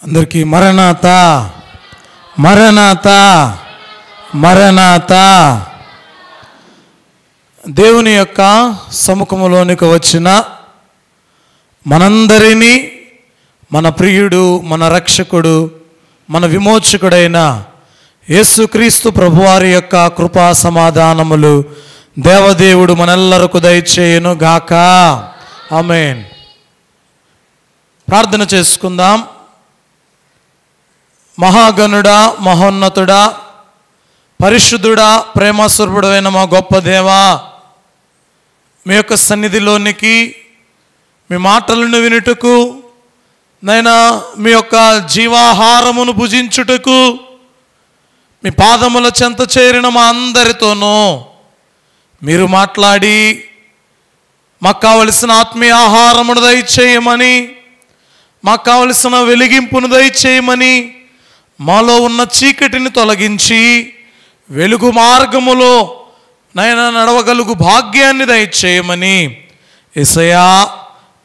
అందరికీ మరణాతా మరణాతా మరణాతా. దేవుని యొక్క సముఖములోనికి వచ్చిన మనందరినీ మన ప్రియుడు, మన రక్షకుడు, మన విమోచకుడైన యేసుక్రీస్తు ప్రభువారి యొక్క కృపా సమాధానములు దేవదేవుడు మనెల్లరకు దయచేయును గాక. ఆమేన్. ప్రార్థన చేసుకుందాం. మహాగణుడా, మహోన్నతుడా, పరిశుద్ధుడా, ప్రేమస్వరూపుడైన మా గొప్ప దేవా, మీ యొక్క సన్నిధిలోనికి మీ మాటలను వినుటకు, నైనా మీ యొక్క జీవాహారమును భుజించుటకు మీ పాదముల చెంత చేరిన మా అందరితోనూ మీరు మాట్లాడి మాకు కావలసిన ఆత్మీయ ఆహారమును దయచేయమని, మాకు కావలసిన వెలిగింపును దయచేయమని, మాలో ఉన్న చీకటిని తొలగించి వెలుగు మార్గములో నైనా నడవగలుగు భాగ్యాన్ని దయచేయమని, యేసయ్యా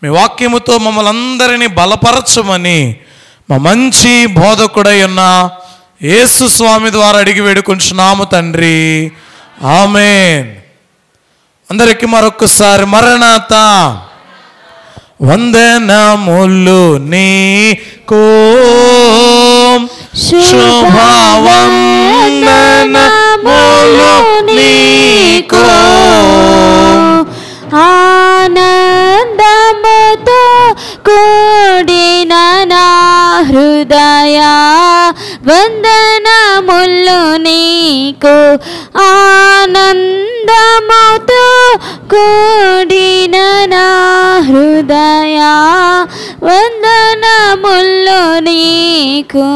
మీ వాక్యముతో మమ్మల్ని అందరినీ బలపరచమని మా మంచి బోధకుడై ఉన్న యేసు స్వామి ద్వారా అడిగి వేడుకుంటున్నాము తండ్రి. ఆమేన్. అందరికీ మరొకసారి మరణాతా. వందనములు నీకు, శుభవందనములు నీకు, ఆనందముతో కూడిన నా హృదయ వందనములు నీకు, ఆనందముతో కూడిన నా హృదయ వందనములు నీకు.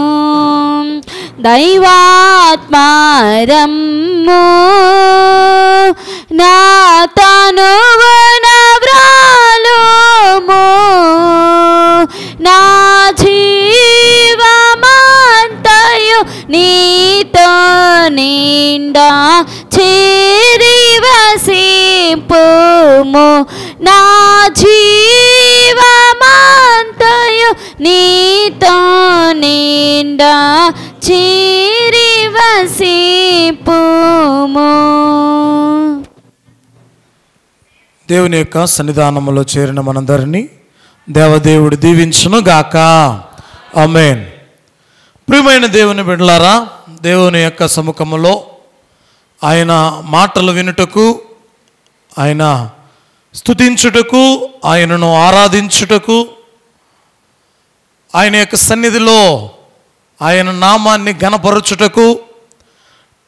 దైవాత్మారమ్ము నా తనువున వ్రాలుము, నా జీవమంతయు నీతో నిండా చేరి వసింపుము, నా జీవమంతయు నీతో నిండా చేరి వసింపుము. దేవుని యొక్క సన్నిధానములో చేరిన మనందరినీ దేవదేవుడు దీవించును గాక. ఆమేన్. ప్రియమైన దేవుని బిడ్డలారా, దేవుని యొక్క సముఖములో ఆయన మాటలు వినుటకు, ఆయన స్తుతించుటకు, ఆయనను ఆరాధించుటకు, ఆయన యొక్క సన్నిధిలో ఆయన నామాన్ని ఘనపరచుటకు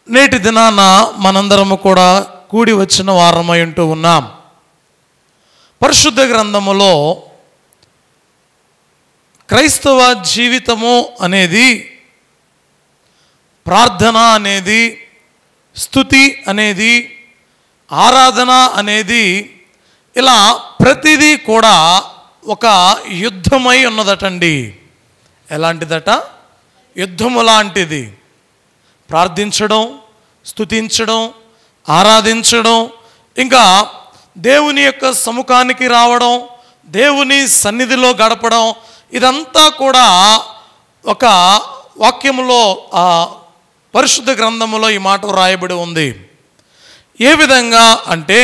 నేటి దినాన మనందరము కూడా కూడి వచ్చిన వారమై ఉంటూ ఉన్నాం. పరిశుద్ధ గ్రంథములో క్రైస్తవ జీవితము అనేది, ప్రార్థన అనేది, స్తుతి అనేది, ఆరాధన అనేది, ఇలా ప్రతిదీ కూడా ఒక యుద్ధమై ఉన్నదటండి. ఎలాంటిదట? యుద్ధము లాంటిది. ప్రార్థించడం, స్తుతించడం, ఆరాధించడం, ఇంకా దేవుని యొక్క సముఖానికి రావడం, దేవుని సన్నిధిలో గడపడం, ఇదంతా కూడా ఒక వాక్యములో, ఆ పరిశుద్ధ గ్రంథములో ఈ మాట రాయబడి ఉంది. ఏ విధంగా అంటే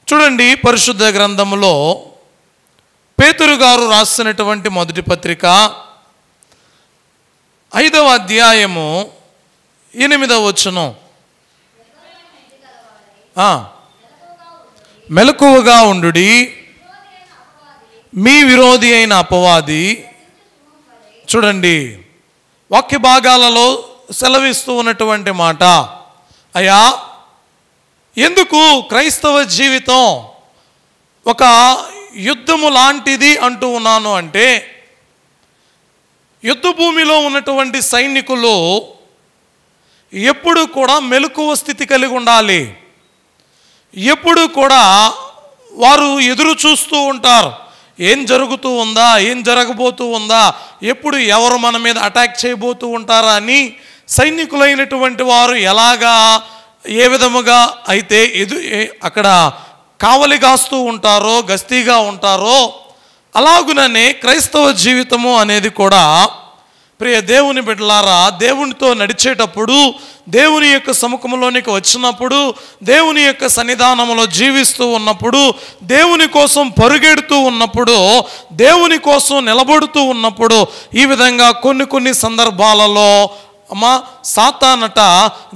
చూడండి, పరిశుద్ధ గ్రంథములో పేతురు గారు రాసినటువంటి మొదటి పత్రిక 5వ అధ్యాయము 8వ వచనం, మెలకువగా ఉండుడి, మీ విరోధి అయిన అపవాది. చూడండి, వాక్య భాగాలలో సెలవిస్తూ ఉన్నటువంటి మాట. అయ్యా, ఎందుకు క్రైస్తవ జీవితం ఒక యుద్ధము లాంటిది అంటూ ఉన్నాను అంటే, యుద్ధ భూమిలో ఉన్నటువంటి సైనికులు ఎప్పుడు కూడా మెలకువ స్థితి కలిగి ఉండాలి. ఎప్పుడు కూడా వారు ఎదురు చూస్తూ ఉంటారు. ఏం జరుగుతూ ఉందా, ఏం జరగబోతూ ఉందా, ఎప్పుడు ఎవరు మన మీద అటాక్ చేయబోతూ ఉంటారా అని సైనికులైనటువంటి వారు ఎలాగా, ఏ విధముగా అయితే అక్కడ కావలి కాస్తూ ఉంటారో, గస్తీగా ఉంటారో, అలాగుననే క్రైస్తవ జీవితము అనేది కూడా ప్రియ దేవుని బిడ్డలారా, దేవునితో నడిచేటప్పుడు, దేవుని యొక్క సముఖంలోనికి వచ్చినప్పుడు, దేవుని యొక్క సన్నిధానంలో జీవిస్తూ ఉన్నప్పుడు, దేవుని కోసం పరుగెడుతూ ఉన్నప్పుడు, దేవుని కోసం నిలబడుతూ ఉన్నప్పుడు, ఈ విధంగా కొన్ని సందర్భాలలో సాతానట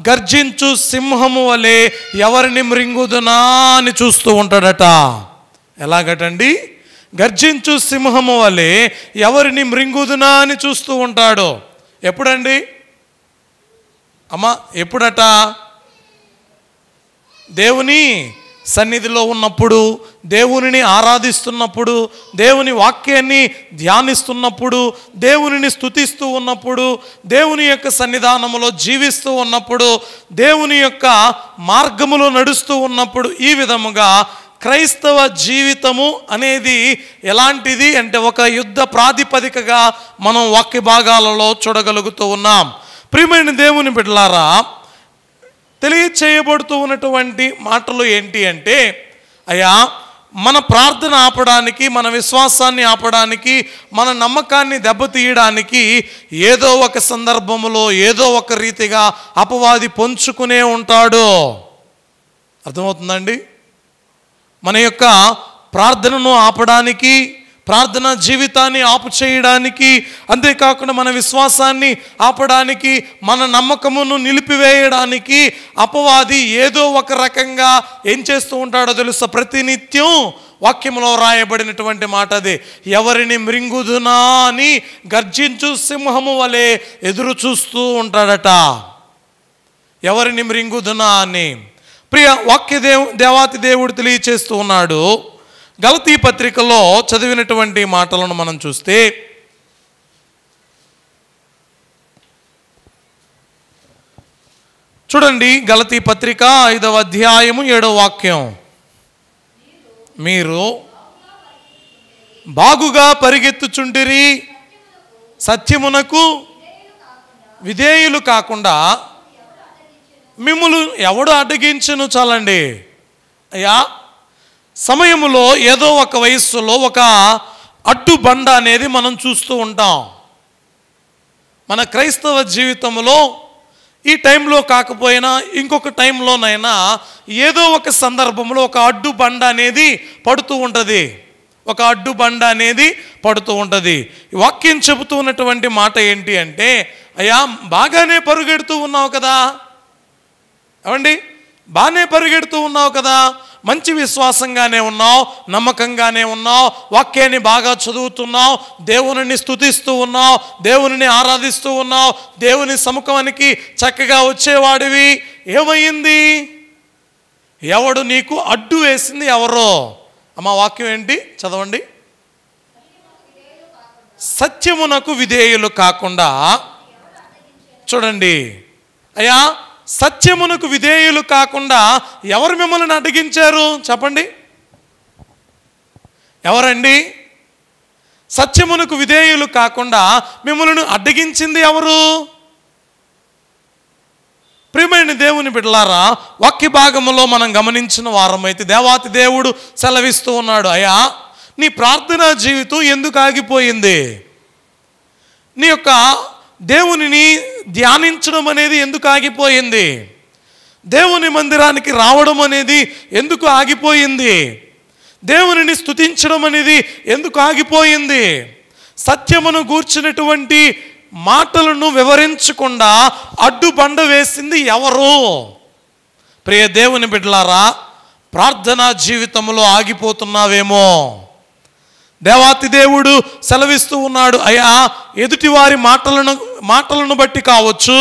గర్జించు సింహము వలె ఎవరిని మృంగుదునా అని చూస్తూ ఉంటాడట. ఎలాగటండి? గర్జించు సింహము వలె ఎవరిని మృంగుదునా అని చూస్తూ ఉంటాడు. ఎప్పుడండి ఎప్పుడట? దేవుని సన్నిధిలో ఉన్నప్పుడు, దేవునిని ఆరాధిస్తున్నప్పుడు, దేవుని వాక్యాన్ని ధ్యానిస్తున్నప్పుడు, దేవునిని స్తుతిస్తూ ఉన్నప్పుడు, దేవుని యొక్క సన్నిధానంలో జీవిస్తూ ఉన్నప్పుడు, దేవుని యొక్క మార్గములో నడుస్తూ ఉన్నప్పుడు, ఈ విధముగా క్రైస్తవ జీవితము అనేది ఎలాంటిది అంటే ఒక యుద్ధ ప్రాతిపదికగా మనం వాక్య భాగాలలో చూడగలుగుతూ ఉన్నాం. ప్రియమైన దేవుని బిడ్డలారా, తెలియచేయబడుతూ ఉన్నటువంటి మాటలు ఏంటి అంటే, అయ్యా మన ప్రార్థన ఆపడానికి, మన విశ్వాసాన్ని ఆపడానికి, మన నమ్మకాన్ని దెబ్బతీయడానికి ఏదో ఒక సందర్భంలో ఏదో ఒక రీతిగా అపవాది పొంచుకునే ఉంటాడు. అర్థమవుతుందండి? మన యొక్క ప్రార్థనను ఆపడానికి, ప్రార్థన జీవితాన్ని ఆపు చేయడానికి, అంతేకాకుండా మన విశ్వాసాన్ని ఆపడానికి, మన నమ్మకమును నిలిపివేయడానికి అపవాది ఏదో ఒక రకంగా ఏం చేస్తూ ఉంటాడో తెలుసా? ప్రతినిత్యం వాక్యంలో రాయబడినటువంటి మాట అదే, ఎవరిని మృంగుదునా అని గర్జించు సింహము వలె ఎదురు చూస్తూ ఉంటాడట. ఎవరిని మృంగుదునా అని. ప్రియ దేవాతి దేవుడు తెలియచేస్తూ ఉన్నాడు. గలతీ పత్రికలో చదివినటువంటి మాటలను మనం చూస్తే, చూడండి, గలతీ పత్రిక 5వ అధ్యాయము 7వ వాక్యం. మీరు బాగుగా పరిగెత్తుచుంటిరి, సత్యమునకు విధేయులు కాకుండా మిమ్ములు ఎవడు అడ్డగించును? చాలండి అయ్యా, సమయములో ఏదో ఒక వయస్సులో ఒక అడ్డుబండ అనేది మనం చూస్తూ ఉంటాం. మన క్రైస్తవ జీవితంలో ఈ టైంలో కాకపోయినా ఇంకొక టైంలోనైనా ఏదో ఒక సందర్భంలో ఒక అడ్డుబండ అనేది పడుతూ ఉంటుంది. ఒక అడ్డుబండ అనేది పడుతూ ఉంటుంది. వాక్యం చెబుతూ ఉన్నటువంటి మాట ఏంటి అంటే, అయ్యా బాగానే పరుగెడుతూ ఉన్నావు కదా, అవండి బాగానే పరిగెడుతూ ఉన్నావు కదా, మంచి విశ్వాసంగానే ఉన్నావు, నమ్మకంగానే ఉన్నావు, వాక్యాన్ని బాగా చదువుతున్నావు, దేవునిని స్తుతిస్తూ ఉన్నావు, దేవునిని ఆరాధిస్తూ ఉన్నావు, దేవుని సముఖానికి చక్కగా వచ్చేవాడివి. ఏమైంది? ఎవడు నీకు అడ్డు వేసింది? ఎవరో? అమ్మ వాక్యం ఏంటి? చదవండి. సత్యమునకు విధేయులు కాకుండా. చూడండి అయ్యా, సత్యమునకు విధేయులు కాకుండా ఎవరు మిమ్మల్ని అడ్డగించారు? చెప్పండి, ఎవరండి? సత్యమునకు విధేయులు కాకుండా మిమ్మల్ని అడ్డగించింది ఎవరు? ప్రియమైన దేవుని బిడ్డలారా, వాక్య భాగములో మనం గమనించిన వారమైతే దేవాతి దేవుడు సెలవిస్తూ ఉన్నాడు, అయ్యా నీ ప్రార్థనా జీవితం ఎందుకు ఆగిపోయింది? నీ యొక్క దేవునిని ధ్యానించడం అనేది ఎందుకు ఆగిపోయింది? దేవుని మందిరానికి రావడం అనేది ఎందుకు ఆగిపోయింది? దేవునిని స్తుతించడం అనేది ఎందుకు ఆగిపోయింది? సత్యమును గూర్చినటువంటి మాటలను వివరించకుండా అడ్డుబండ వేసింది ఎవరు? ప్రియ దేవుని బిడ్డలారా, ప్రార్థనా జీవితంలో ఆగిపోతున్నావేమో. దేవాతి దేవుడు సెలవిస్తూ ఉన్నాడు, అయ్యా ఎదుటివారి మాటలను బట్టి కావచ్చు,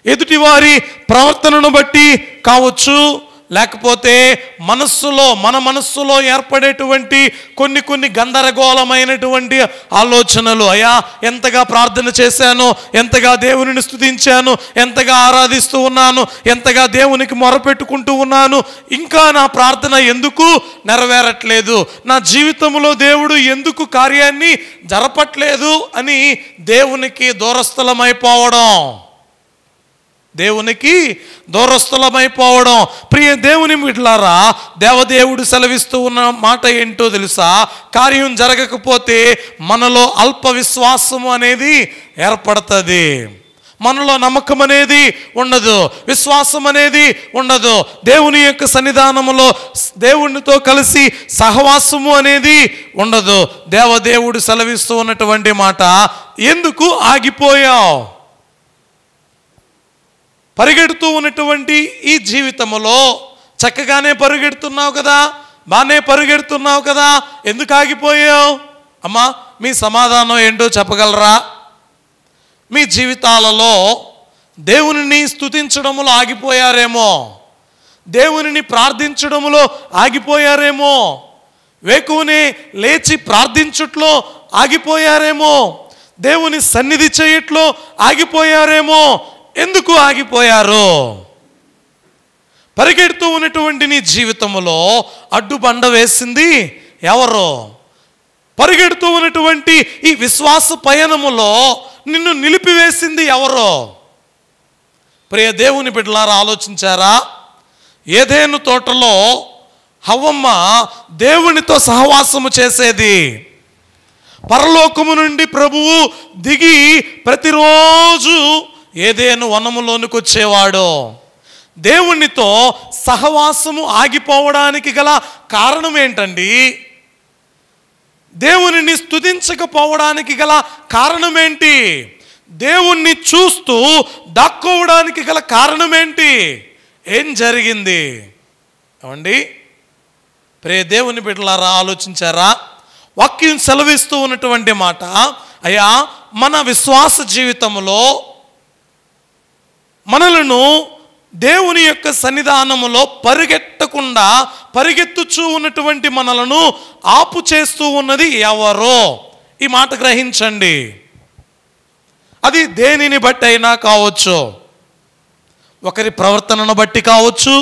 ఎదుటివారి ప్రవర్తనను బట్టి కావచ్చు, లేకపోతే మన మనస్సులో ఏర్పడేటువంటి కొన్ని గందరగోళమైనటువంటి ఆలోచనలు, అయ్యా ఎంతగా ప్రార్థన చేశాను, ఎంతగా దేవునిని స్తుతించాను, ఎంతగా ఆరాధిస్తూ ఉన్నాను, ఎంతగా దేవునికి మొరపెట్టుకుంటూ ఉన్నాను, ఇంకా నా ప్రార్థన ఎందుకు నెరవేరట్లేదు, నా జీవితంలో దేవుడు ఎందుకు కార్యాన్ని జరపట్లేదు అని దేవునికి దూరస్థలమైపోవడం. దేవునికి దూరస్థులమైపోవడం. ప్రియ దేవుని బిడ్డలారా, దేవదేవుడు సెలవిస్తూ ఉన్న మాట ఏంటో తెలుసా? కార్యం జరగకపోతే మనలో అల్ప విశ్వాసము అనేది ఏర్పడుతుంది. మనలో నమ్మకం అనేది ఉండదు, విశ్వాసం అనేది ఉండదు. దేవుని యొక్క సన్నిధానములో దేవునితో కలిసి సహవాసము అనేది ఉండదు. దేవదేవుడు సెలవిస్తూ ఉన్నటువంటి మాట, ఎందుకు ఆగిపోయావు? పరిగెడుతూ ఉన్నటువంటి ఈ జీవితంలో చక్కగానే పరిగెడుతున్నావు కదా, బాగానే పరిగెడుతున్నావు కదా, ఎందుకు ఆగిపోయావు? అమ్మా, మీ సమాధానం ఏంటో చెప్పగలరా? మీ జీవితాలలో దేవునిని స్తుతించడములో ఆగిపోయారేమో, దేవునిని ప్రార్థించడములో ఆగిపోయారేమో, వేకువనే లేచి ప్రార్థించుట్లో ఆగిపోయారేమో, దేవుని సన్నిధి చేయట్లో ఆగిపోయారేమో. ఎందుకు ఆగిపోయారు? పరిగెడుతూ ఉన్నటువంటి నీ జీవితంలో అడ్డుబండ వేసింది ఎవరో? పరిగెడుతూ ఉన్నటువంటి ఈ విశ్వాస పయనములో నిన్ను నిలిపివేసింది ఎవరో? ప్రియ దేవుని బిడ్డలారా, ఆలోచించారా? ఏదెను తోటలో హవ్వమ్మ దేవునితో సహవాసము చేసేది. పరలోకము నుండి ప్రభువు దిగి ప్రతిరోజు ఏదెను వనములోనికి వచ్చేవాడు. దేవునితో సహవాసము ఆగిపోవడానికి గల కారణం ఏంటండి? దేవునిని స్తుతించకపోవడానికి గల కారణం ఏంటి? దేవుణ్ణి చూస్తూ దాక్కోవడానికి గల కారణం ఏంటి? ఏం జరిగింది? ఏమండి ప్రియ దేవుని బిడ్డలారా, ఆలోచించారా? వాక్యం సెలవిస్తూ ఉన్నటువంటి మాట, అయ్యా, మన విశ్వాస జీవితంలో మనలను దేవుని యొక్క సన్నిధానములో పరిగెత్తకుండా పరిగెత్తుచూ ఉన్నటువంటి మనలను ఆపు చేస్తూ ఉన్నది ఎవరో? ఈ మాట గ్రహించండి. అది దేనిని బట్టి అయినా కావచ్చు, ఒకరి ప్రవర్తనను బట్టి కావచ్చు,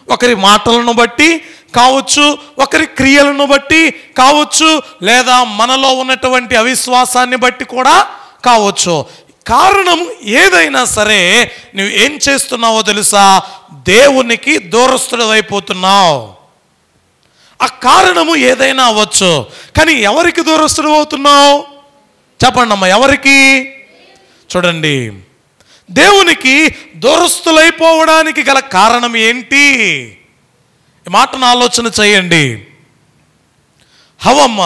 ఒకరి మాటలను బట్టి కావచ్చు, ఒకరి క్రియలను బట్టి కావచ్చు, లేదా మనలో ఉన్నటువంటి అవిశ్వాసాన్ని బట్టి కూడా కావచ్చు. కారణం ఏదైనా సరే నువ్వు ఏం చేస్తున్నావో తెలుసా? దేవునికి దూరస్తుడు అయిపోతున్నావు. ఆ కారణము ఏదైనా అవ్వచ్చు, కానీ ఎవరికి దూరస్తుడు అవుతున్నావు? చెప్పండి అమ్మా, ఎవరికి? చూడండి, దేవునికి దూరస్తులైపోవడానికి గల కారణం ఏంటి? ఈ మాటను ఆలోచన చేయండి. హవ్వమ్మ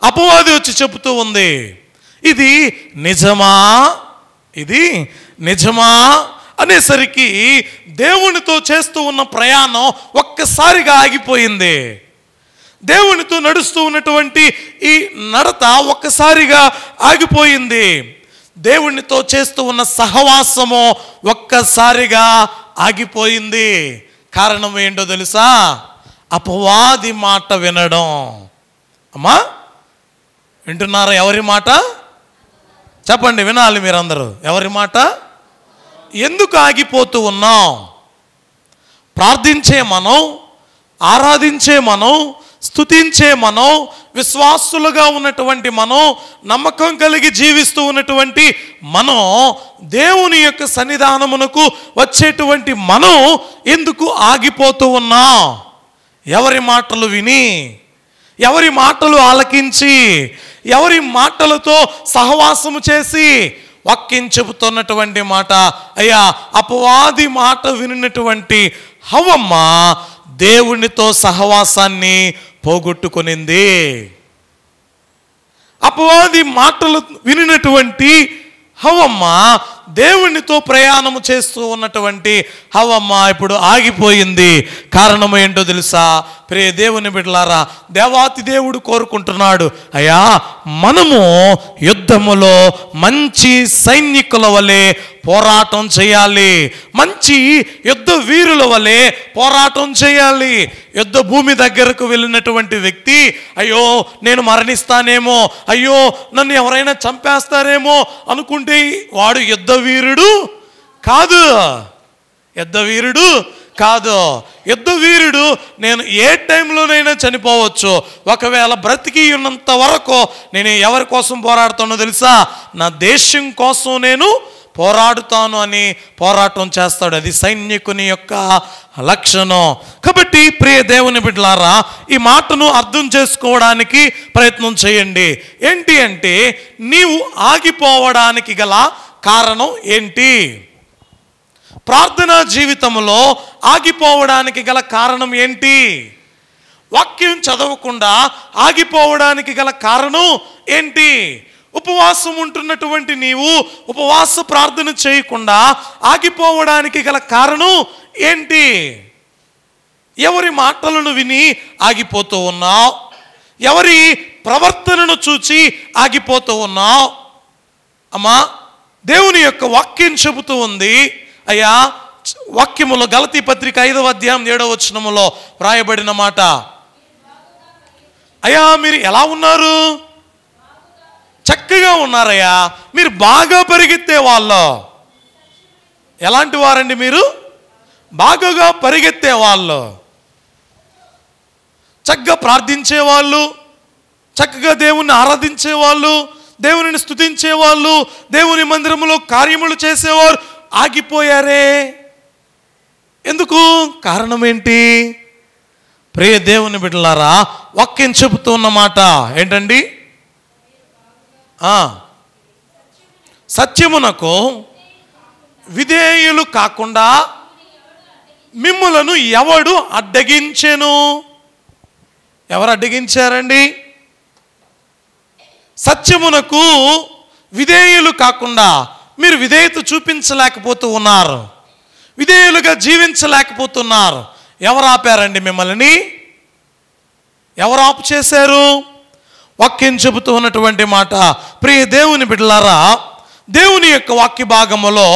అపవాది వచ్చి చెబుతూ ఉంది, ఇది నిజమా, ఇది నిజమా అనేసరికి దేవునితో చేస్తూ ఉన్న ప్రయాణం ఒక్కసారిగా ఆగిపోయింది. దేవునితో నడుస్తూ ఉన్నటువంటి ఈ నడత ఒక్కసారిగా ఆగిపోయింది. దేవునితో చేస్తూ ఉన్న సహవాసము ఒక్కసారిగా ఆగిపోయింది. కారణం ఏంటో తెలుసా? అపవాది మాట వినడం. అమ్మా వింటున్నారా? ఎవరి మాట? చెప్పండి, వినాలి మీరందరూ. ఎవరి మాట? ఎందుకు ఆగిపోతూ ఉన్నాం? ప్రార్థించే మనం, ఆరాధించే మనం, స్తుతించే మనం, విశ్వాసులుగా ఉన్నటువంటి మనం, నమ్మకం కలిగి జీవిస్తూ ఉన్నటువంటి మనం, దేవుని యొక్క సన్నిధానమునకు వచ్చేటువంటి మనం ఎందుకు ఆగిపోతూ ఉన్నాం? ఎవరి మాటలు విని, ఎవరి మాటలు ఆలకించి, ఎవరి మాటలతో సహవాసము చేసి? వాక్యం చెబుతున్నటువంటి మాట, అయ్యా, అపవాది మాట వినినటువంటి హవ్వమ్మ దేవునితో సహవాసాన్ని పోగొట్టుకునింది. అపవాది మాటలు వినినటువంటి హవ్వమ్మ దేవునితో ప్రయాణము చేస్తూ ఉన్నటువంటి హవ్వమ్మ ఇప్పుడు ఆగిపోయింది. కారణం ఏంటో తెలుసా? ప్రియ దేవుని బిడ్డలారా, దేవాతి దేవుడు కోరుకుంటున్నాడు, అయ్యా, మనము యుద్ధములో మంచి సైనికుల వలె పోరాటం చేయాలి, మంచి యుద్ధ వీరుల వలె పోరాటం చేయాలి. యుద్ధ భూమి దగ్గరకు వెళ్ళినటువంటి వ్యక్తి, అయ్యో నేను మరణిస్తానేమో, అయ్యో నన్ను ఎవరైనా చంపేస్తారేమో అనుకుంటే వాడు యుద్ధ వీరుడు కాదు. యుద్ధ వీరుడు కాదు. యుద్ధ వీరుడు నేను ఏ టైంలోనైనా చనిపోవచ్చు. ఒకవేళ బ్రతికి ఉన్నంత వరకు నేను ఎవరి కోసం పోరాడుతానో తెలుసా? నా దేశం కోసం నేను పోరాడుతాను అని పోరాటం చేస్తాడు. అది సైనికుని యొక్క లక్షణం. కాబట్టి ప్రియ దేవుని బిడ్డలారా, ఈ మాటను అర్థం చేసుకోవడానికి ప్రయత్నం చేయండి. ఏంటి అంటే, నీవు ఆగిపోవడానికి గల కారణం ఏంటి? ప్రార్థనా జీవితంలో ఆగిపోవడానికి గల కారణం ఏంటి? వాక్యం చదవకుండా ఆగిపోవడానికి గల కారణం ఏంటి? ఉపవాసం ఉంటున్నటువంటి నీవు ఉపవాస ప్రార్థన చేయకుండా ఆగిపోవడానికి గల కారణం ఏంటి? ఎవరి మాటలను విని ఆగిపోతూ ఉన్నావు? ఎవరి ప్రవర్తనను చూచి ఆగిపోతూ ఉన్నావు? అమ్మా, దేవుని యొక్క వాక్యం చెబుతూ ఉంది. అయ్యా, వాక్యములో గలతీ పత్రిక 5వ అధ్యాయం 7వ వచనములో వ్రాయబడిన మాట, అయ్యా మీరు ఎలా ఉన్నారు? చక్కగా ఉన్నారయ్యా. మీరు బాగా పరిగెత్తే వాళ్ళు. ఎలాంటి వారండి మీరు? బాగా పరిగెత్తే వాళ్ళు, చక్కగా ప్రార్థించేవాళ్ళు, చక్కగా దేవుణ్ణి ఆరాధించేవాళ్ళు, దేవునిని స్తుతించేవాళ్ళు, దేవుని మందిరంలో కార్యములు చేసేవారు. ఆగిపోయారే, ఎందుకు? కారణం ఏంటి? ప్రియ దేవుని బిడ్డలారా, వాక్యం చెబుతున్న మాట ఏంటండి? సత్యమునకు విధేయులు కాకుండా మిమ్ములను ఎవడు అడ్డగించెను? ఎవరు అడ్డగించారండి? సత్యమునకు విధేయులు కాకుండా మీరు విధేయత చూపించలేకపోతూ ఉన్నారు, విధేయులుగా జీవించలేకపోతున్నారు. ఎవరు ఆపారండి మిమ్మల్ని? ఎవరు ఆపు చేశారు? వాక్యం చెబుతూ ఉన్నటువంటి మాట. ప్రియ దేవుని బిడ్డలారా, దేవుని యొక్క వాక్య భాగములో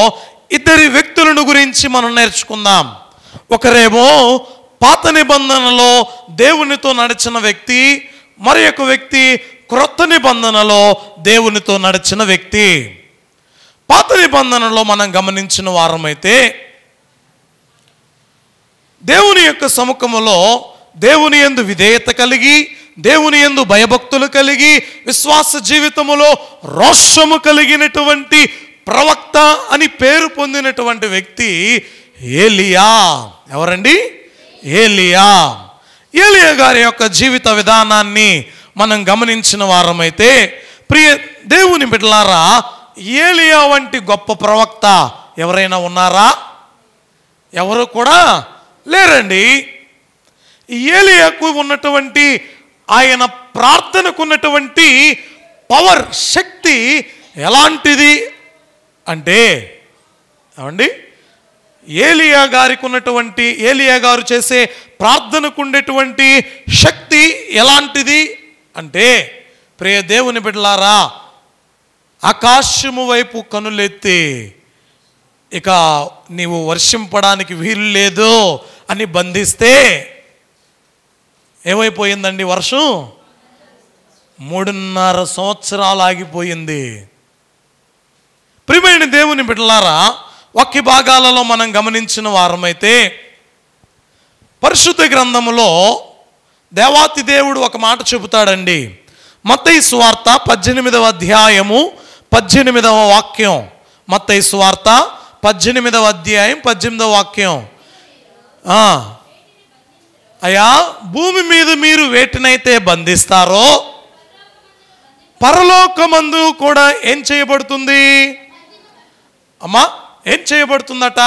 ఇద్దరి వ్యక్తులను గురించి మనం నేర్చుకుందాం. ఒకరేమో పాత నిబంధనలో దేవునితో నడిచిన వ్యక్తి, మరి ఒక వ్యక్తి క్రొత్త నిబంధనలో దేవునితో నడిచిన వ్యక్తి. పాత నిబంధనలో మనం గమనించిన వారమైతే, దేవుని యొక్క సముఖములో దేవుని యందు విధేయత కలిగి, దేవుని యందు భయభక్తులు కలిగి, విశ్వాస జీవితములో రోషము కలిగినటువంటి ప్రవక్త అని పేరు పొందినటువంటి వ్యక్తి ఏలియా. ఎవరండి? ఏలియా. ఏలియా గారి యొక్క జీవిత విధానాన్ని మనం గమనించిన వారమైతే, ప్రియ దేవుని బిడ్డలారా, ఏలియా వంటి గొప్ప ప్రవక్త ఎవరైనా ఉన్నారా? ఎవరు కూడా లేరండి. ఏలియాకు ఉన్నటువంటి, ఆయన ప్రార్థనకు ఉన్నటువంటి పవర్, శక్తి ఎలాంటిది అంటే, ఏమండి, ఏలియా గారికి ఉన్నటువంటి, ఏలియా గారు చేసే ప్రార్థనకు ఉండేటువంటి శక్తి ఎలాంటిది అంటే, ప్రియ దేవుని బిడ్డలారా, ఆకాశము వైపు కనులెత్తి ఇక నీవు వర్షింపడానికి వీలు లేదు అని బంధిస్తే ఏమైపోయిందండి? వర్షం 3.5 సంవత్సరాలు ఆగిపోయింది. ప్రియమైన దేవుని బిడ్డలారా, వాక్య భాగాలలో మనం గమనించిన వారమైతే, పరిశుద్ధ గ్రంథములో దేవాతి దేవుడు ఒక మాట చెబుతాడండి. మత్తయి సువార్త 18వ అధ్యాయము 18వ వాక్యం. మత్తయి సువార్త 18వ అధ్యాయం 18వ వాక్యం. అయ్యా, భూమి మీద మీరు వేటినైతే బంధిస్తారో పరలోకమందు కూడా ఏం చేయబడుతుంది? అమ్మా, ఏం చేయబడుతుందట?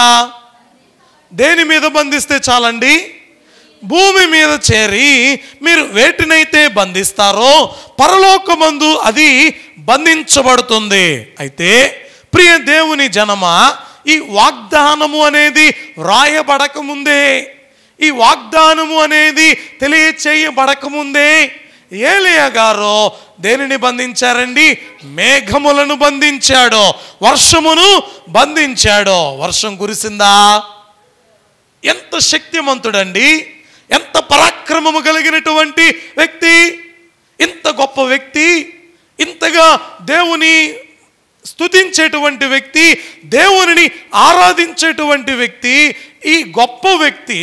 దేని మీద బంధిస్తే చాలండి? భూమి మీద చేరి మీరు వేటినైతే బంధిస్తారో పరలోకమందు అది బంధించబడుతుంది. అయితే ప్రియ దేవుని జనమా, ఈ వాగ్దానము అనేది వ్రాయబడకముందే, ఈ వాగ్దానము అనేది తెలియచేయబడకముందే ఏలియా గారు దేనిని బంధించారండి? మేఘములను బంధించాడు, వర్షమును బంధించాడు. వర్షం కురిసిందా? ఎంత శక్తిమంతుడండి, ఎంత పరాక్రమము కలిగినటువంటి వ్యక్తి, ఇంత గొప్ప వ్యక్తి, ఇంతగా దేవుని స్తుతించేటువంటి వ్యక్తి, దేవునిని ఆరాధించేటువంటి వ్యక్తి. ఈ గొప్ప వ్యక్తి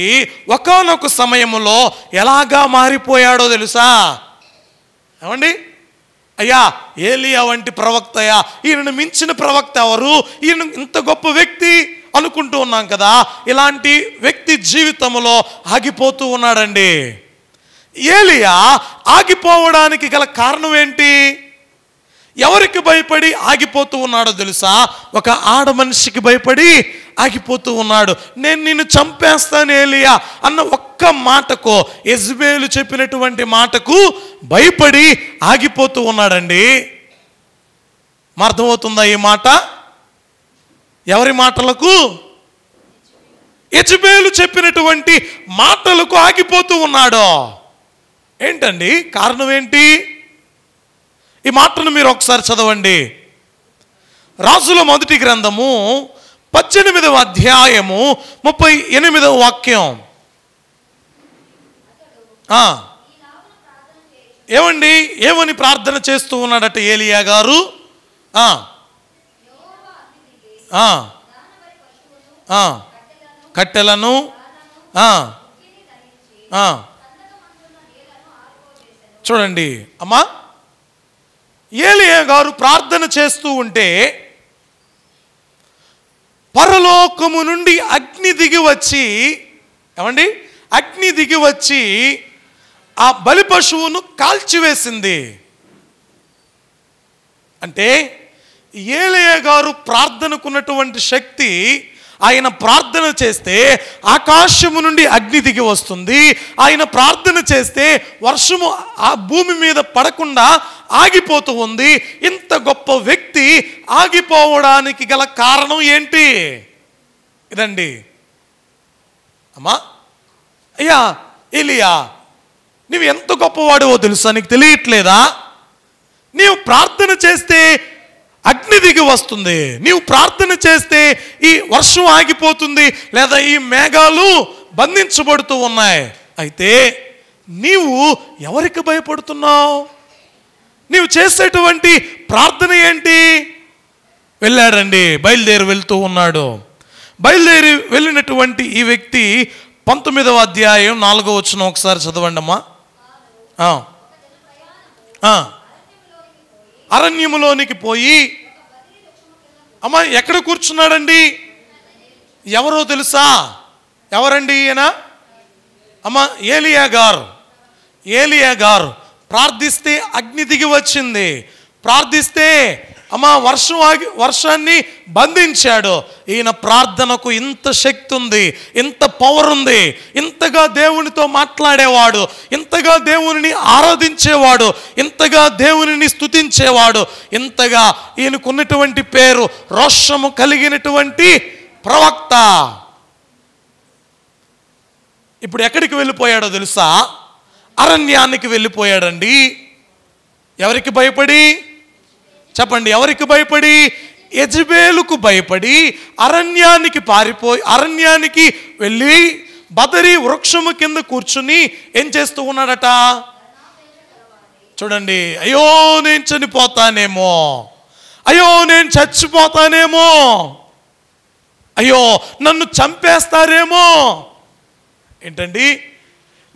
ఒకానొక సమయంలో ఎలాగా మారిపోయాడో తెలుసా? ఏమండి, అయ్యా ఏలియా వంటి ప్రవక్తయా, ఈయనను మించిన ప్రవక్త ఎవరు, ఈయన ఇంత గొప్ప వ్యక్తి అనుకుంటూ ఉన్నాం కదా. ఇలాంటి వ్యక్తి జీవితంలో ఆగిపోతూ ఉన్నాడండి. ఏలియా ఆగిపోవడానికి గల కారణం ఏంటి? ఎవరికి భయపడి ఆగిపోతూ ఉన్నాడో తెలుసా? ఒక ఆడ మనిషికి భయపడి ఆగిపోతూ ఉన్నాడు. నేను నిన్ను చంపేస్తాను ఏలియా అన్న ఒక్క మాటకు, యెజబెలు చెప్పినటువంటి మాటకు భయపడి ఆగిపోతూ ఉన్నాడండి. అర్థమవుతుందా ఈ మాట? ఎవరి మాటలకు? యెజబెలు చెప్పినటువంటి మాటలకు ఆగిపోతూ ఉన్నాడు. ఏంటండి కారణం ఏంటి? ఈ మాటను మీరు ఒకసారి చదవండి. రాజుల మొదటి గ్రంథము 18వ అధ్యాయము 38వ వాక్యం. ఏమండి, ఏమని ప్రార్థన చేస్తూ ఉన్నాడట ఏలియా గారు? కట్టెలను చూడండి అమ్మా, ఏలియా గారు ప్రార్థన చేస్తూ ఉంటే పరలోకము నుండి అగ్ని దిగి వచ్చి, ఏమండి, అగ్ని దిగి వచ్చి ఆ బలి పశువును కాల్చివేసింది. అంటే ఏలియా గారు ప్రార్థనకున్నటువంటి శక్తి, ఆయన ప్రార్థన చేస్తే ఆకాశము నుండి అగ్ని దిగి వస్తుంది. ఆయన ప్రార్థన చేస్తే వర్షము ఆ భూమి మీద పడకుండా ఆగిపోతూ ఉంది. ఇంత గొప్ప వ్యక్తి ఆగిపోవడానికి గల కారణం ఏంటి? ఇదండి అమ్మా. అయ్యా ఏలియా, నువ్వు ఎంత గొప్పవాడివో తెలుసా? నీకు తెలియట్లేదా? నీవు ప్రార్థన చేస్తే అగ్ని దిగి వస్తుంది, నీవు ప్రార్థన చేస్తే ఈ వర్షం ఆగిపోతుంది, లేదా ఈ మేఘాలు బంధించబడుతూ ఉన్నాయి. అయితే నీవు ఎవరికి భయపడుతున్నావు? నీవు చేసేటువంటి ప్రార్థన ఏంటి? వెళ్ళాడండి, బయలుదేరి వెళ్తూ ఉన్నాడు. బయలుదేరి వెళ్ళినటువంటి ఈ వ్యక్తి 19వ అధ్యాయం 4వ వచనం ఒకసారి చదవండి అమ్మా. అరణ్యములోనికి పోయి, అమ్మ ఎక్కడ కూర్చున్నాడండి? ఎవరో తెలుసా? ఎవరండి ఈయన? అమ్మ ఏలియా గారు. ఏలియా గారు ప్రార్థిస్తే అగ్ని దిగి వచ్చింది. ప్రార్థిస్తే అమ్మ వర్షాన్ని బంధించాడు. ఈయన ప్రార్థనకు ఇంత శక్తి ఉంది, ఇంత పవర్ ఉంది. ఇంతగా దేవునితో మాట్లాడేవాడు, ఇంతగా దేవునిని ఆరాధించేవాడు, ఇంతగా దేవునిని స్తుతించేవాడు. ఇంతగా ఈయనకున్నటువంటి పేరు రోషము కలిగినటువంటి ప్రవక్త. ఇప్పుడు ఎక్కడికి వెళ్ళిపోయాడో తెలుసా? అరణ్యానికి వెళ్ళిపోయాడండి. ఎవరికి భయపడి? చెప్పండి, ఎవరికి భయపడి? యెజబెలుకు భయపడి అరణ్యానికి పారిపోయి, అరణ్యానికి వెళ్ళి బదరి వృక్షము కింద కూర్చుని ఏం చేస్తూ ఉన్నాడట? చూడండి, అయ్యో నేను చనిపోతానేమో, అయ్యో నేను చచ్చిపోతానేమో, అయ్యో నన్ను చంపేస్తారేమో. ఏంటండి,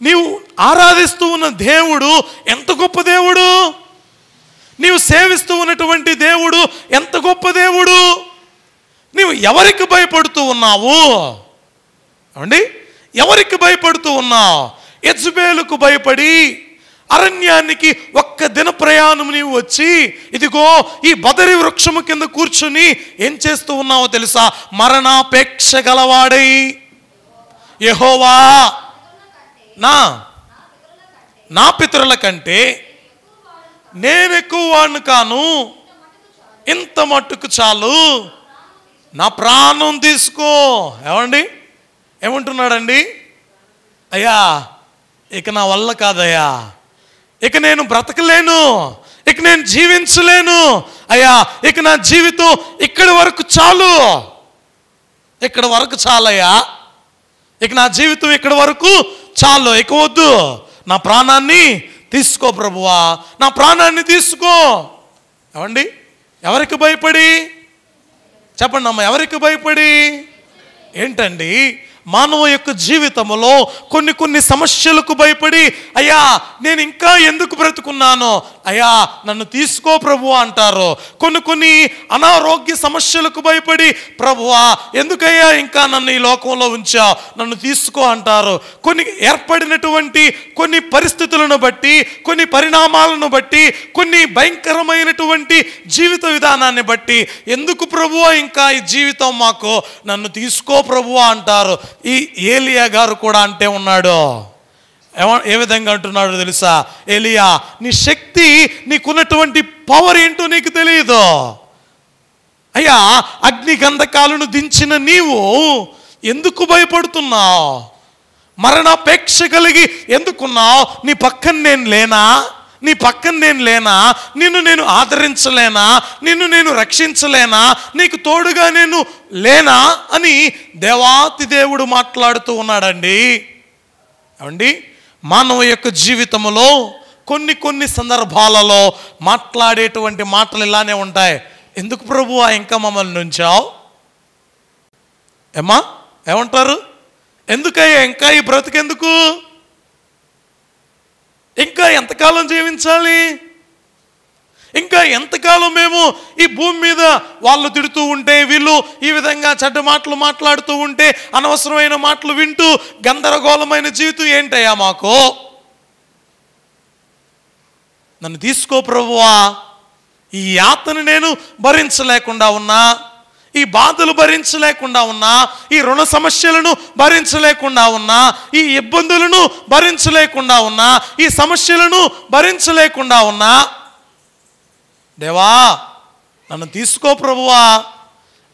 నీవు ఆరాధిస్తూ ఉన్న దేవుడు ఎంత గొప్ప దేవుడు! నీవు సేవిస్తూ ఉన్నటువంటి దేవుడు ఎంత గొప్ప దేవుడు! నీవు ఎవరికి భయపడుతూ ఉన్నావు? ఏమండి, ఎవరికి భయపడుతూ ఉన్నావు? యెజబెలుకు భయపడి అరణ్యానికి ఒక్క దిన ప్రయాణం నీవు వచ్చి ఇదిగో ఈ బదరి వృక్షము కింద కూర్చుని ఏం చేస్తూ ఉన్నావో తెలుసా? మరణాపేక్ష గలవాడై యెహోవా నా పితరుల కంటే నేను ఎక్కువ వాడిని కాను, ఇంత మట్టుకు చాలు, నా ప్రాణం తీసుకో. ఏమండి, ఏమంటున్నాడండి? అయ్యా ఇక నా వల్ల కాదయ్యా, ఇక నేను బ్రతకలేను, ఇక నేను జీవించలేను అయ్యా, ఇక నా జీవితం ఇక్కడి వరకు చాలు, ఇక్కడ వరకు చాలయ్యా, ఇక నా జీవితం ఇక్కడ వరకు చాలు, ఇక వద్దు, నా ప్రాణాన్ని తీసుకో ప్రభువా, నా ప్రాణాన్ని తీసుకో. ఏమండి, ఎవరికి భయపడి? చెప్పండి అమ్మ, ఎవరికి భయపడి? ఏంటండి, మానవ యొక్క జీవితంలో కొన్ని సమస్యలకు భయపడి, అయ్యా నేను ఇంకా ఎందుకు బ్రతుకున్నాను, అయ్యా నన్ను తీసుకో ప్రభువా అంటారు. కొన్ని అనారోగ్య సమస్యలకు భయపడి, ప్రభువా ఎందుకయ్యా ఇంకా నన్ను ఈ లోకంలో ఉంచావు, నన్ను తీసుకో అంటారు. కొన్ని ఏర్పడినటువంటి కొన్ని పరిస్థితులను బట్టి, కొన్ని పరిణామాలను బట్టి, కొన్ని భయంకరమైనటువంటి జీవిత విధానాన్ని బట్టి, ఎందుకు ప్రభువా ఇంకా ఈ జీవితం మాకు, నన్ను తీసుకో ప్రభువా అంటారు. ఈ ఏలియా గారు కూడా అంటే ఉన్నాడు. ఏ విధంగా అంటున్నాడు తెలుసా? ఏలియా, నీ శక్తి, నీకున్నటువంటి పవర్ ఏంటో నీకు తెలియదు. అయ్యా అగ్ని గంధకాలను దించిన నీవు ఎందుకు భయపడుతున్నావు? మరణాపేక్ష కలిగి ఎందుకున్నావు? నీ పక్కన నేను లేనా? నీ పక్కన నేను లేనా? నిన్ను నేను ఆదరించలేనా? నిన్ను నేను రక్షించలేనా? నీకు తోడుగా నేను లేనా అని దేవాతి దేవుడు మాట్లాడుతూ ఉన్నాడండి. ఏమండి, మానవ యొక్క జీవితంలో కొన్ని సందర్భాలలో మాట్లాడేటువంటి మాటలు ఇలానే ఉంటాయి. ఎందుకు ప్రభువా ఇంకా మమ్మల్ని ఉంచావు? ఏమంటారు? ఎందుకయ్యా ఇంకా ఈ బ్రతుకెందుకు? ఇంకా ఎంతకాలం జీవించాలి? ఇంకా ఎంతకాలం మేము ఈ భూమి మీద వాళ్ళు తిడుతూ ఉంటే, వీళ్ళు ఈ విధంగా చెడ్డ మాటలు మాట్లాడుతూ ఉంటే, అనవసరమైన మాటలు వింటూ గందరగోళమైన జీవితం ఏంటయ్యా మాకు? నన్ను తీసుకో ప్రభువా. ఈ యాతను నేను భరించలేకుండా ఉన్నా, ఈ బాధలు భరించలేకుండా ఉన్నా, ఈ రుణ సమస్యలను భరించలేకుండా ఉన్నా, ఈ ఇబ్బందులను భరించలేకుండా ఉన్నా, ఈ సమస్యలను భరించలేకుండా ఉన్నా, దేవా నన్ను తీసుకో ప్రభువా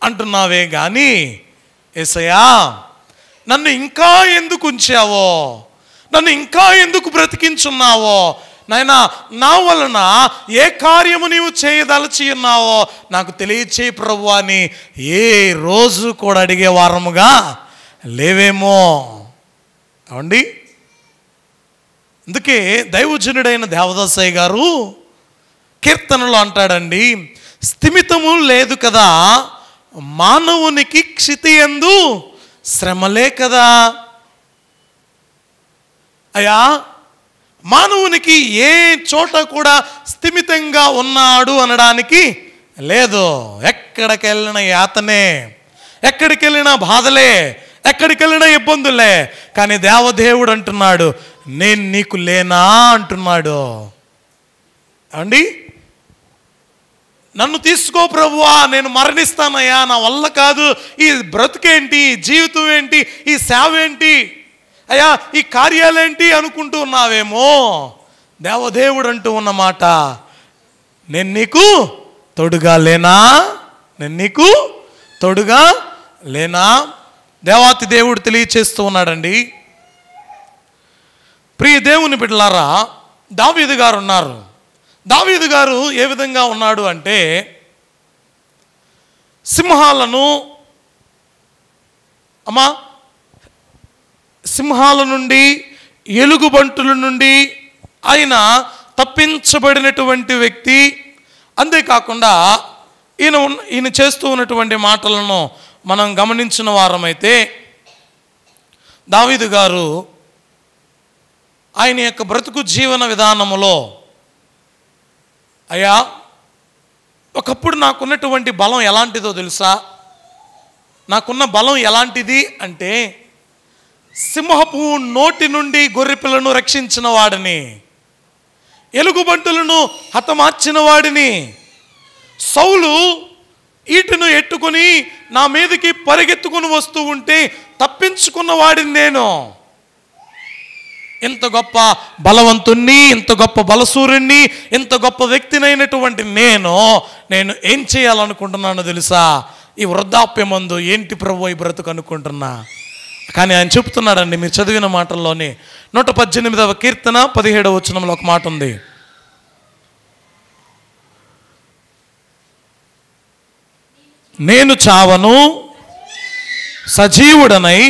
అంటున్నావే కానీ, యేసయ్యా నన్ను ఇంకా ఎందుకు ఉంచావో, నన్ను ఇంకా ఎందుకు బ్రతికించున్నావో, నాయనా నా వలన ఏ కార్యము నీవు చేయదలచి ఉన్నావో నాకు తెలియచేయి ప్రభువా అని ఏ రోజు కూడా అడిగే వారముగా లేవేమో. అవండి, అందుకే దైవజనుడైన దేవదాసయ్య గారు కీర్తనలో అంటాడండి, స్థిమితము లేదు కదా మానవునికి, క్షితి యందు శ్రమలే కదా. అయ్యా మానవునికి ఏ చోట కూడా స్థిమితంగా ఉన్నాడు అనడానికి లేదు. ఎక్కడికి వెళ్ళిన యాతనే, ఎక్కడికి వెళ్ళిన బాధలే, ఎక్కడికి వెళ్ళిన ఇబ్బందులే. కానీ దేవదేవుడు అంటున్నాడు, నేను నీకు లేనా అంటున్నాడు. అండి, నన్ను తీసుకో ప్రభువా, నేను మరణిస్తానయ్యా, నా వల్ల కాదు, ఈ బ్రతుకేంటి, ఈ జీవితం ఏంటి, ఈ సేవ ఏంటి, అయ్యా ఈ కార్యాలేంటి అనుకుంటూ ఉన్నావేమో. దేవదేవుడు అంటూ ఉన్నమాట, నేను నీకు తోడుగా లేనా, నేను నీకు తోడుగా లేనా. దేవాతి దేవుడు తెలియచేస్తూ ఉన్నాడండి. ప్రియ దేవుని బిడ్డలారా, దావీదు గారు ఉన్నారు. దావీదు గారు ఏ విధంగా ఉన్నాడు అంటే, సింహాలను సింహాల నుండి, ఎలుగుబంటుల నుండి ఆయన తప్పించబడినటువంటి వ్యక్తి. అంతేకాకుండా ఈయన చేస్తూ ఉన్నటువంటి మాటలను మనం గమనించిన వారమైతే, దావీదు గారు ఆయన యొక్క బ్రతుకు జీవన విధానములో, అయ్యా ఒకప్పుడు నాకున్నటువంటి బలం ఎలాంటిదో తెలుసా? నాకున్న బలం ఎలాంటిది అంటే, సింహపు నోటి నుండి గొర్రెపిల్లను రక్షించిన వాడిని, ఎలుగుబంటులను హతమార్చిన వాడిని, సౌలు ఈటను ఎట్టుకొని నా మీదకి పరిగెత్తుకుని వస్తూ ఉంటే తప్పించుకున్న వాడిని నేను. ఇంత గొప్ప బలవంతుణ్ణి, ఇంత గొప్ప బలసూరుణ్ణి, ఇంత గొప్ప వ్యక్తినైనటువంటి నేను ఏం చేయాలనుకుంటున్నానో తెలుసా? ఈ వృద్ధాప్యమందు ఏంటి ప్రభు ఈ బ్రతుకు అనుకుంటున్నా. కానీ ఆయన చెప్తున్నాడండి, మీరు చదివిన మాటల్లోనే 118వ కీర్తన 17వ వచనంలో ఒక మాట ఉంది. నేను చావను, సజీవుడనై,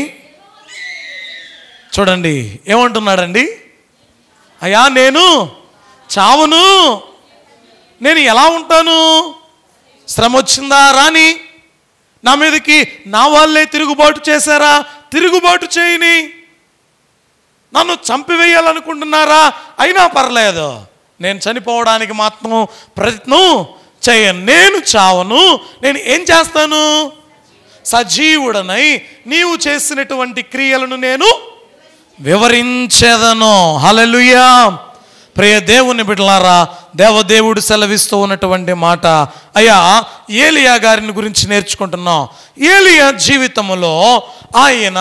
చూడండి ఏమంటున్నాడండి, అయ్యా నేను చావను, నేను ఎలా ఉంటాను? శ్రమ వచ్చిందా రాని, నా మీదకి నా వాళ్ళే తిరుగుబాటు చేశారా, తిరుగుబాటు చేయని. నన్ను చంపివేయాలనుకుంటున్నారా? అయినా పర్లేదు, నేను చనిపోవడానికి మాత్రం ప్రయత్నం చేయను. నేను చావను. నేను ఏం చేస్తాను? సజీవుడనై నీవు చేసినటువంటి క్రియలను నేను వివరించేదను. హల్లెలూయా. ప్రియ దేవుని బిడ్డలారా, దేవదేవుడు సెలవిస్తూ ఉన్నటువంటి మాట. అయ్యా, ఏలియా గారిని గురించి నేర్చుకుంటున్నాం. ఏలియా జీవితంలో ఆయన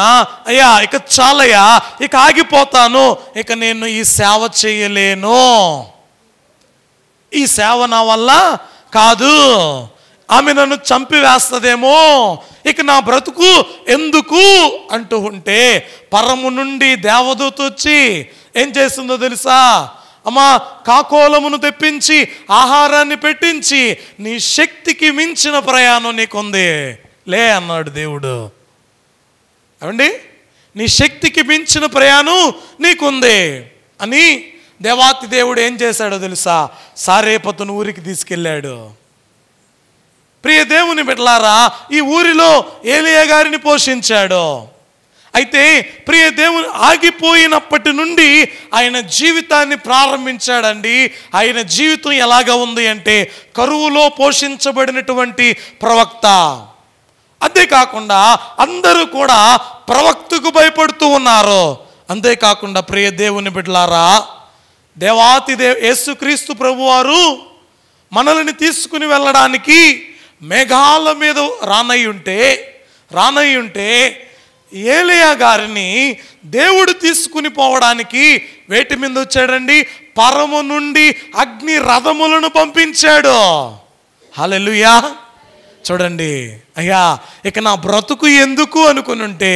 అయ్యా ఇక చాలయ్యా, ఇక ఆగిపోతాను, ఇక నేను ఈ సేవ చేయలేను, ఈ సేవ నా వల్ల కాదు, ఆమె నన్ను చంపివేస్తుందేమో, ఇక నా బ్రతుకు ఎందుకు అంటూ ఉంటే పరము నుండి దేవదూత వచ్చి ఏం చేస్తుందో తెలుసా? అమ్మా, కాకోలమును తెప్పించి ఆహారాన్ని పెట్టించి నీ శక్తికి మించిన ప్రయాణం నీకుంది లే అన్నాడు దేవుడు. ఏమండి, నీ శక్తికి మించిన ప్రయాణం నీకుంది అని దేవాతి దేవుడు ఏం చేశాడో తెలుసా? సారేపతును ఊరికి తీసుకెళ్ళాడు. ప్రియ దేవుని బిడ్డలారా, ఈ ఊరిలో ఏలియా గారిని పోషించాడు. అయితే ప్రియ దేవుని ఆగిపోయినప్పటి నుండి ఆయన జీవితాన్ని ప్రారంభించాడండి. ఆయన జీవితం ఎలాగా ఉంది అంటే కరువులో పోషించబడినటువంటి ప్రవక్త. అంతేకాకుండా అందరూ కూడా ప్రవక్తకు భయపడుతూ ఉన్నారు. అంతేకాకుండా ప్రియ దేవుని బిడ్డలారా, యేసుక్రీస్తు ప్రభువారు మనల్ని తీసుకుని వెళ్ళడానికి మేఘాల మీద రానై ఉంటే ఏలియా గారిని దేవుడు తీసుకుని పోవడానికి వేటి మీద వచ్చాడండి? పరము నుండి అగ్ని రథములను పంపించాడు. హల్లెలూయా. చూడండి, అయ్యా ఇక నా బ్రతుకు ఎందుకు అనుకుని ఉంటే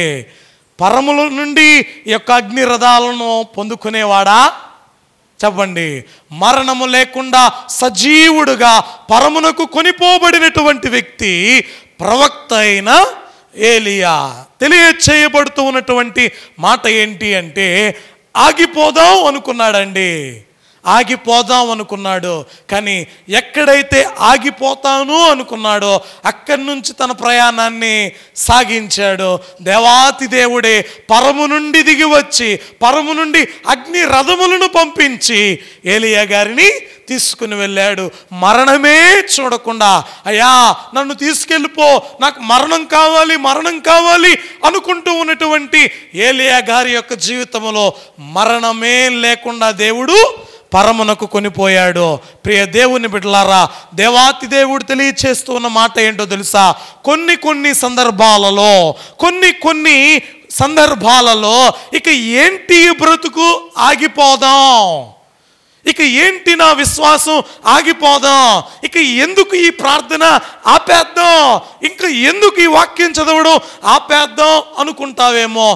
పరముల నుండి ఈ యొక్క అగ్ని రథాలను పొందుకునేవాడా? చెప్పండి. మరణము లేకుండా సజీవుడుగా పరమునకు కొనిపోబడినటువంటి వ్యక్తి ప్రవక్త అయిన ఏలియా. తెలియచేయబడుతూ ఉన్నటువంటి మాట ఏంటి అంటే ఆగిపోదాం అనుకున్నాడండి. ఆగిపోదాం అనుకున్నాడు. కానీ ఎక్కడైతే ఆగిపోతాను అనుకున్నాడో అక్కడి నుంచి తన ప్రయాణాన్ని సాగించాడు. దేవాతి దేవుడే పరము నుండి దిగి వచ్చి పరము నుండి అగ్ని రథములను పంపించి ఏలియా గారిని తీసుకుని వెళ్ళాడు. మరణమే చూడకుండా, అయ్యా నన్ను తీసుకెళ్ళిపో, నాకు మరణం కావాలి అనుకుంటూ ఉన్నటువంటి ఏలియా గారి యొక్క జీవితంలో మరణమే లేకుండా దేవుడు పరమునకు కొనిపోయాడు. ప్రియ దేవుని బిడ్డలారా, దేవాతి దేవుడు తెలియచేస్తూ ఉన్న మాట ఏంటో తెలుసా? కొన్ని సందర్భాలలో ఇక ఏంటి బ్రతుకు ఆగిపోదాం, ఇక ఏంటి నా విశ్వాసం ఆగిపోదాం, ఇక ఎందుకు ఈ ప్రార్థన ఆపేద్దాం, ఇంకా ఎందుకు ఈ వాక్యం చదవడం ఆపేద్దాం అనుకుంటావేమో.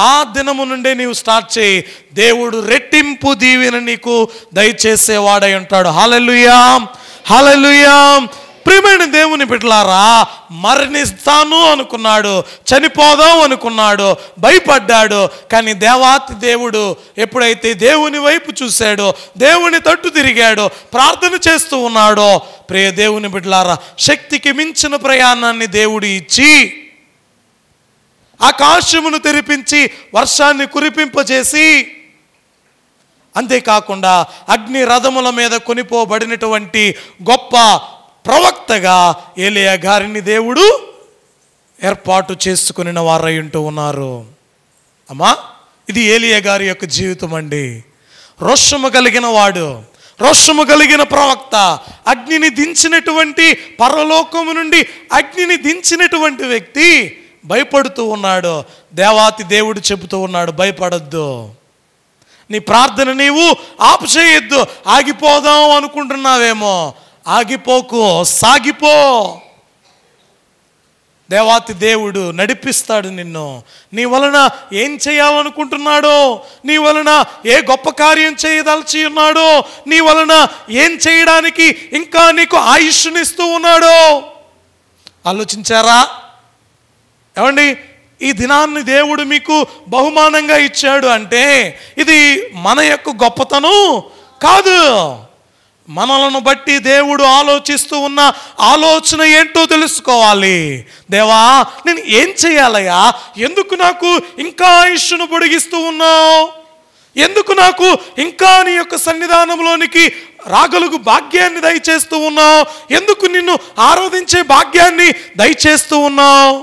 ఆ దినము నుండే నీవు స్టార్ట్ చేయి. దేవుడు రెట్టింపు దీవెన నీకు దయచేసేవాడై ఉంటాడు. హల్లెలూయా, హల్లెలూయా. ప్రియమైన దేవుని బిడ్డలారా, మరణిస్తాను అనుకున్నాడు, చనిపోదాం అనుకున్నాడు, భయపడ్డాడు. కానీ దేవాతి దేవుడు ఎప్పుడైతే దేవుని వైపు చూశాడో, దేవుని తట్టు తిరిగాడో, ప్రార్థన చేస్తూ ఉన్నాడో, ప్రియ దేవుని బిడ్డలారా, శక్తికి మించిన ప్రయాణాన్ని దేవుడు ఇచ్చి ఆకాశమును తెరిపించి వర్షాన్ని కురిపింపజేసి, అంతేకాకుండా అగ్ని రథముల మీద కొనిపోబడినటువంటి గొప్ప ప్రవక్తగా ఏలియా గారిని దేవుడు ఏర్పాటు చేసుకుని వారై ఉంటూ ఉన్నారు. అమ్మా, ఇది ఏలియా గారి యొక్క జీవితం అండి. రోషము కలిగిన వాడు, రోషము కలిగిన ప్రవక్త, అగ్నిని దించినటువంటి పరలోకము నుండి అగ్నిని దించినటువంటి వ్యక్తి భయపడుతూ ఉన్నాడు. దేవాతి దేవుడు చెబుతూ ఉన్నాడు, భయపడొద్దు, నీ ప్రార్థన నీవు ఆపుచేయొద్దు. ఆగిపోదాం అనుకుంటున్నావేమో, ఆగిపోకు, సాగిపో. దేవాతి దేవుడు నడిపిస్తాడు నిన్ను. నీ వలన ఏం చేయాలనుకుంటున్నాడో, నీ వలన ఏ గొప్ప కార్యం చేయదలిచి ఉన్నాడో, నీ వలన ఏం చేయడానికి ఇంకా నీకు ఆయుష్నిస్తూ ఉన్నాడో ఆలోచించారా? ఏమండి, ఈ దినాన్ని దేవుడు మీకు బహుమానంగా ఇచ్చాడు అంటే ఇది మన యొక్క గొప్పతనం కాదు. మనలను బట్టి దేవుడు ఆలోచిస్తూ ఉన్న ఆలోచన ఏంటో తెలుసుకోవాలి. దేవా, నేను ఏం చేయాలయ్యా? ఎందుకు నాకు ఇంకా ఆయుష్ను పొడిగిస్తూ ఉన్నావు? ఎందుకు నాకు ఇంకా నీ యొక్క సన్నిధానంలోనికి రాగలుగు భాగ్యాన్ని దయచేస్తూ ఉన్నావు? ఎందుకు నిన్ను ఆరాధించే భాగ్యాన్ని దయచేస్తూ ఉన్నావు?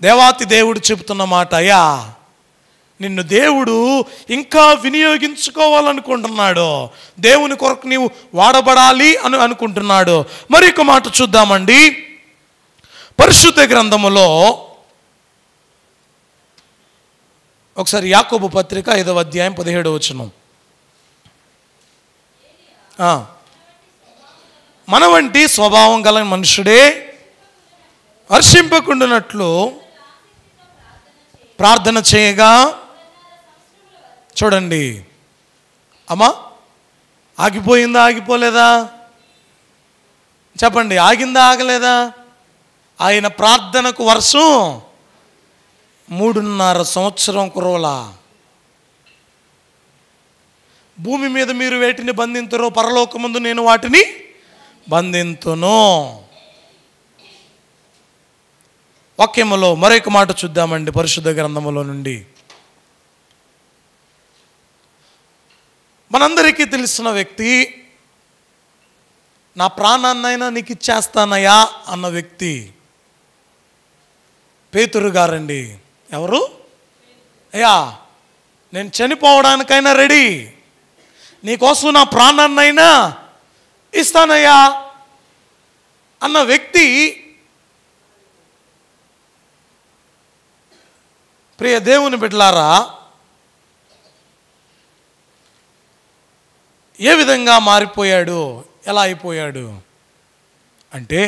దేవాతి దేవుడు చెబుతున్న మాట, అయ్యా, నిన్ను దేవుడు ఇంకా వినియోగించుకోవాలనుకుంటున్నాడు. దేవుని కొరకు నీవు వాడబడాలి అని అనుకుంటున్నాడు. మరి ఒక మాట చూద్దామండి. పరిశుద్ధ గ్రంథములో ఒకసారి యాకోబు పత్రిక 5వ అధ్యాయం 17వ వచనం. మన వంటి స్వభావం గల మనుషుడే హర్షింపకుండునట్లు ప్రార్థన చేయగా, చూడండి అమ్మా, ఆగిపోయిందా ఆగిపోలేదా? చెప్పండి, ఆగిందా ఆగలేదా? ఆయన ప్రార్థనకు వర్షం 3.5 సంవత్సరం కురవలా. భూమి మీద మీరు వేటిని బంధింతురో పరలోకమందు నేను వాటిని బంధింతును. వాక్యములో మరొక మాట చూద్దామండి. పరిశుద్ధ గ్రంథములో నుండి మనందరికీ తెలిసిన వ్యక్తి, నా ప్రాణాన్నైనా నీకు ఇచ్చేస్తానయ్యా అన్న వ్యక్తి పేతురు గారండి. ఎవరు? అయ్యా, నేను చనిపోవడానికైనా రెడీ, నీకోసం నా ప్రాణాన్నైనా ఇస్తానయ్యా అన్న వ్యక్తి. ప్రియ దేవుని బిడ్డలారా, ఏ విధంగా మారిపోయాడు, ఎలా అయిపోయాడు అంటే,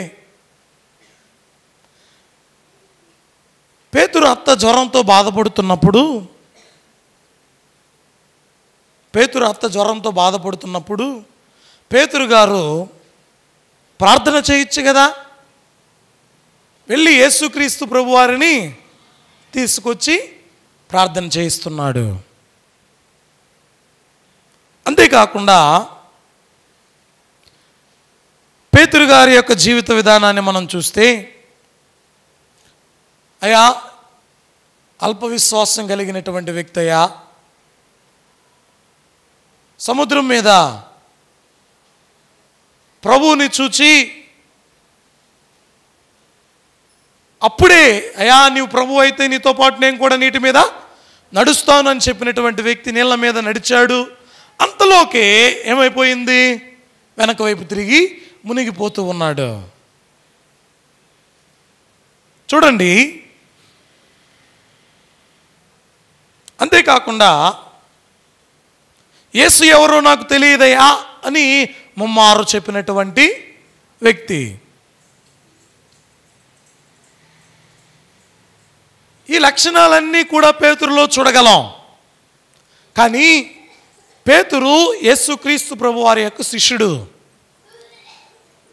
పేతురు అత్త జ్వరంతో బాధపడుతున్నప్పుడు పేతురు గారు ప్రార్థన చేయొచ్చు కదా. వెళ్ళి యేసుక్రీస్తు ప్రభువారిని తీసుకొచ్చి ప్రార్థన చేయిస్తున్నాడు. అంతేకాకుండా పేతురు గారి యొక్క జీవిత విధానాన్ని మనం చూస్తే, అయ్యా, అల్ప విశ్వాసం కలిగినటువంటి వ్యక్తి అయ్యా, సముద్రం మీద ప్రభువుని చూచి అప్పుడే, అయ్యా నీవు ప్రభు అయితే నీతో పాటు నేను కూడా నీటి మీద నడుస్తాను అని చెప్పినటువంటి వ్యక్తి నీళ్ళ మీద నడిచాడు. అంతలోకే ఏమైపోయింది? వెనక వైపు తిరిగి మునిగిపోతూ ఉన్నాడు. చూడండి. అంతేకాకుండా యేసు ఎవరో నాకు తెలియదయా అని ముమ్మారు చెప్పినటువంటి వ్యక్తి. ఈ లక్షణాలన్నీ కూడా పేతురులో చూడగలం. కానీ పేతురు యేసుక్రీస్తు ప్రభు వారి యొక్క శిష్యుడు.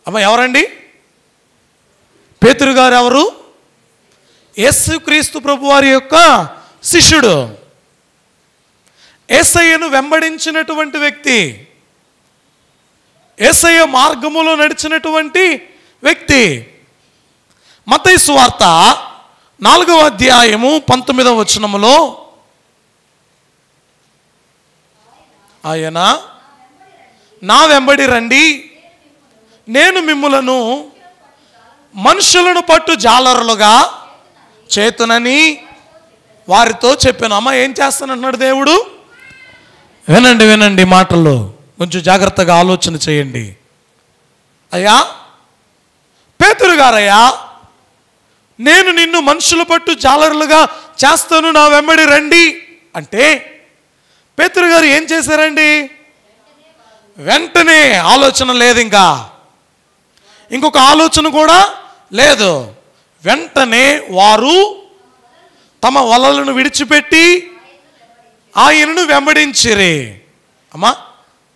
అమ్మ, ఎవరండి పేతురు గారు? ఎవరు? యేసుక్రీస్తు ప్రభు వారి యొక్క శిష్యుడు. యేసయ్యను వెంబడించినటువంటి వ్యక్తి, యేసయ్య మార్గములో నడిచినటువంటి వ్యక్తి. మత్తయి సువార్త 4వ అధ్యాయము 19వ వచనములో, ఆయన నా వెంబడి రండి, నేను మిమ్ములను మనుషులను పట్టు జాలరులుగా చేతునని వారితో చెప్పాను. అమ్మ, ఏం చేస్తానంటున్నాడు దేవుడు? వినండి వినండి మాటల్లో కొంచెం జాగ్రత్తగా ఆలోచన చేయండి. అయ్యా పేతురు గారయ్యా, నేను నిన్ను మనుషుల పట్టు జాలరులుగా చేస్తాను, నా వెంబడి రండి అంటే పేతురు గారు ఏం చేశారండి? వెంటనే ఆలోచన లేదు, ఇంకొక ఆలోచన కూడా లేదు. వెంటనే వారు తమ వలలను విడిచిపెట్టి ఆయనను వెంబడించిరి. అమ్మా,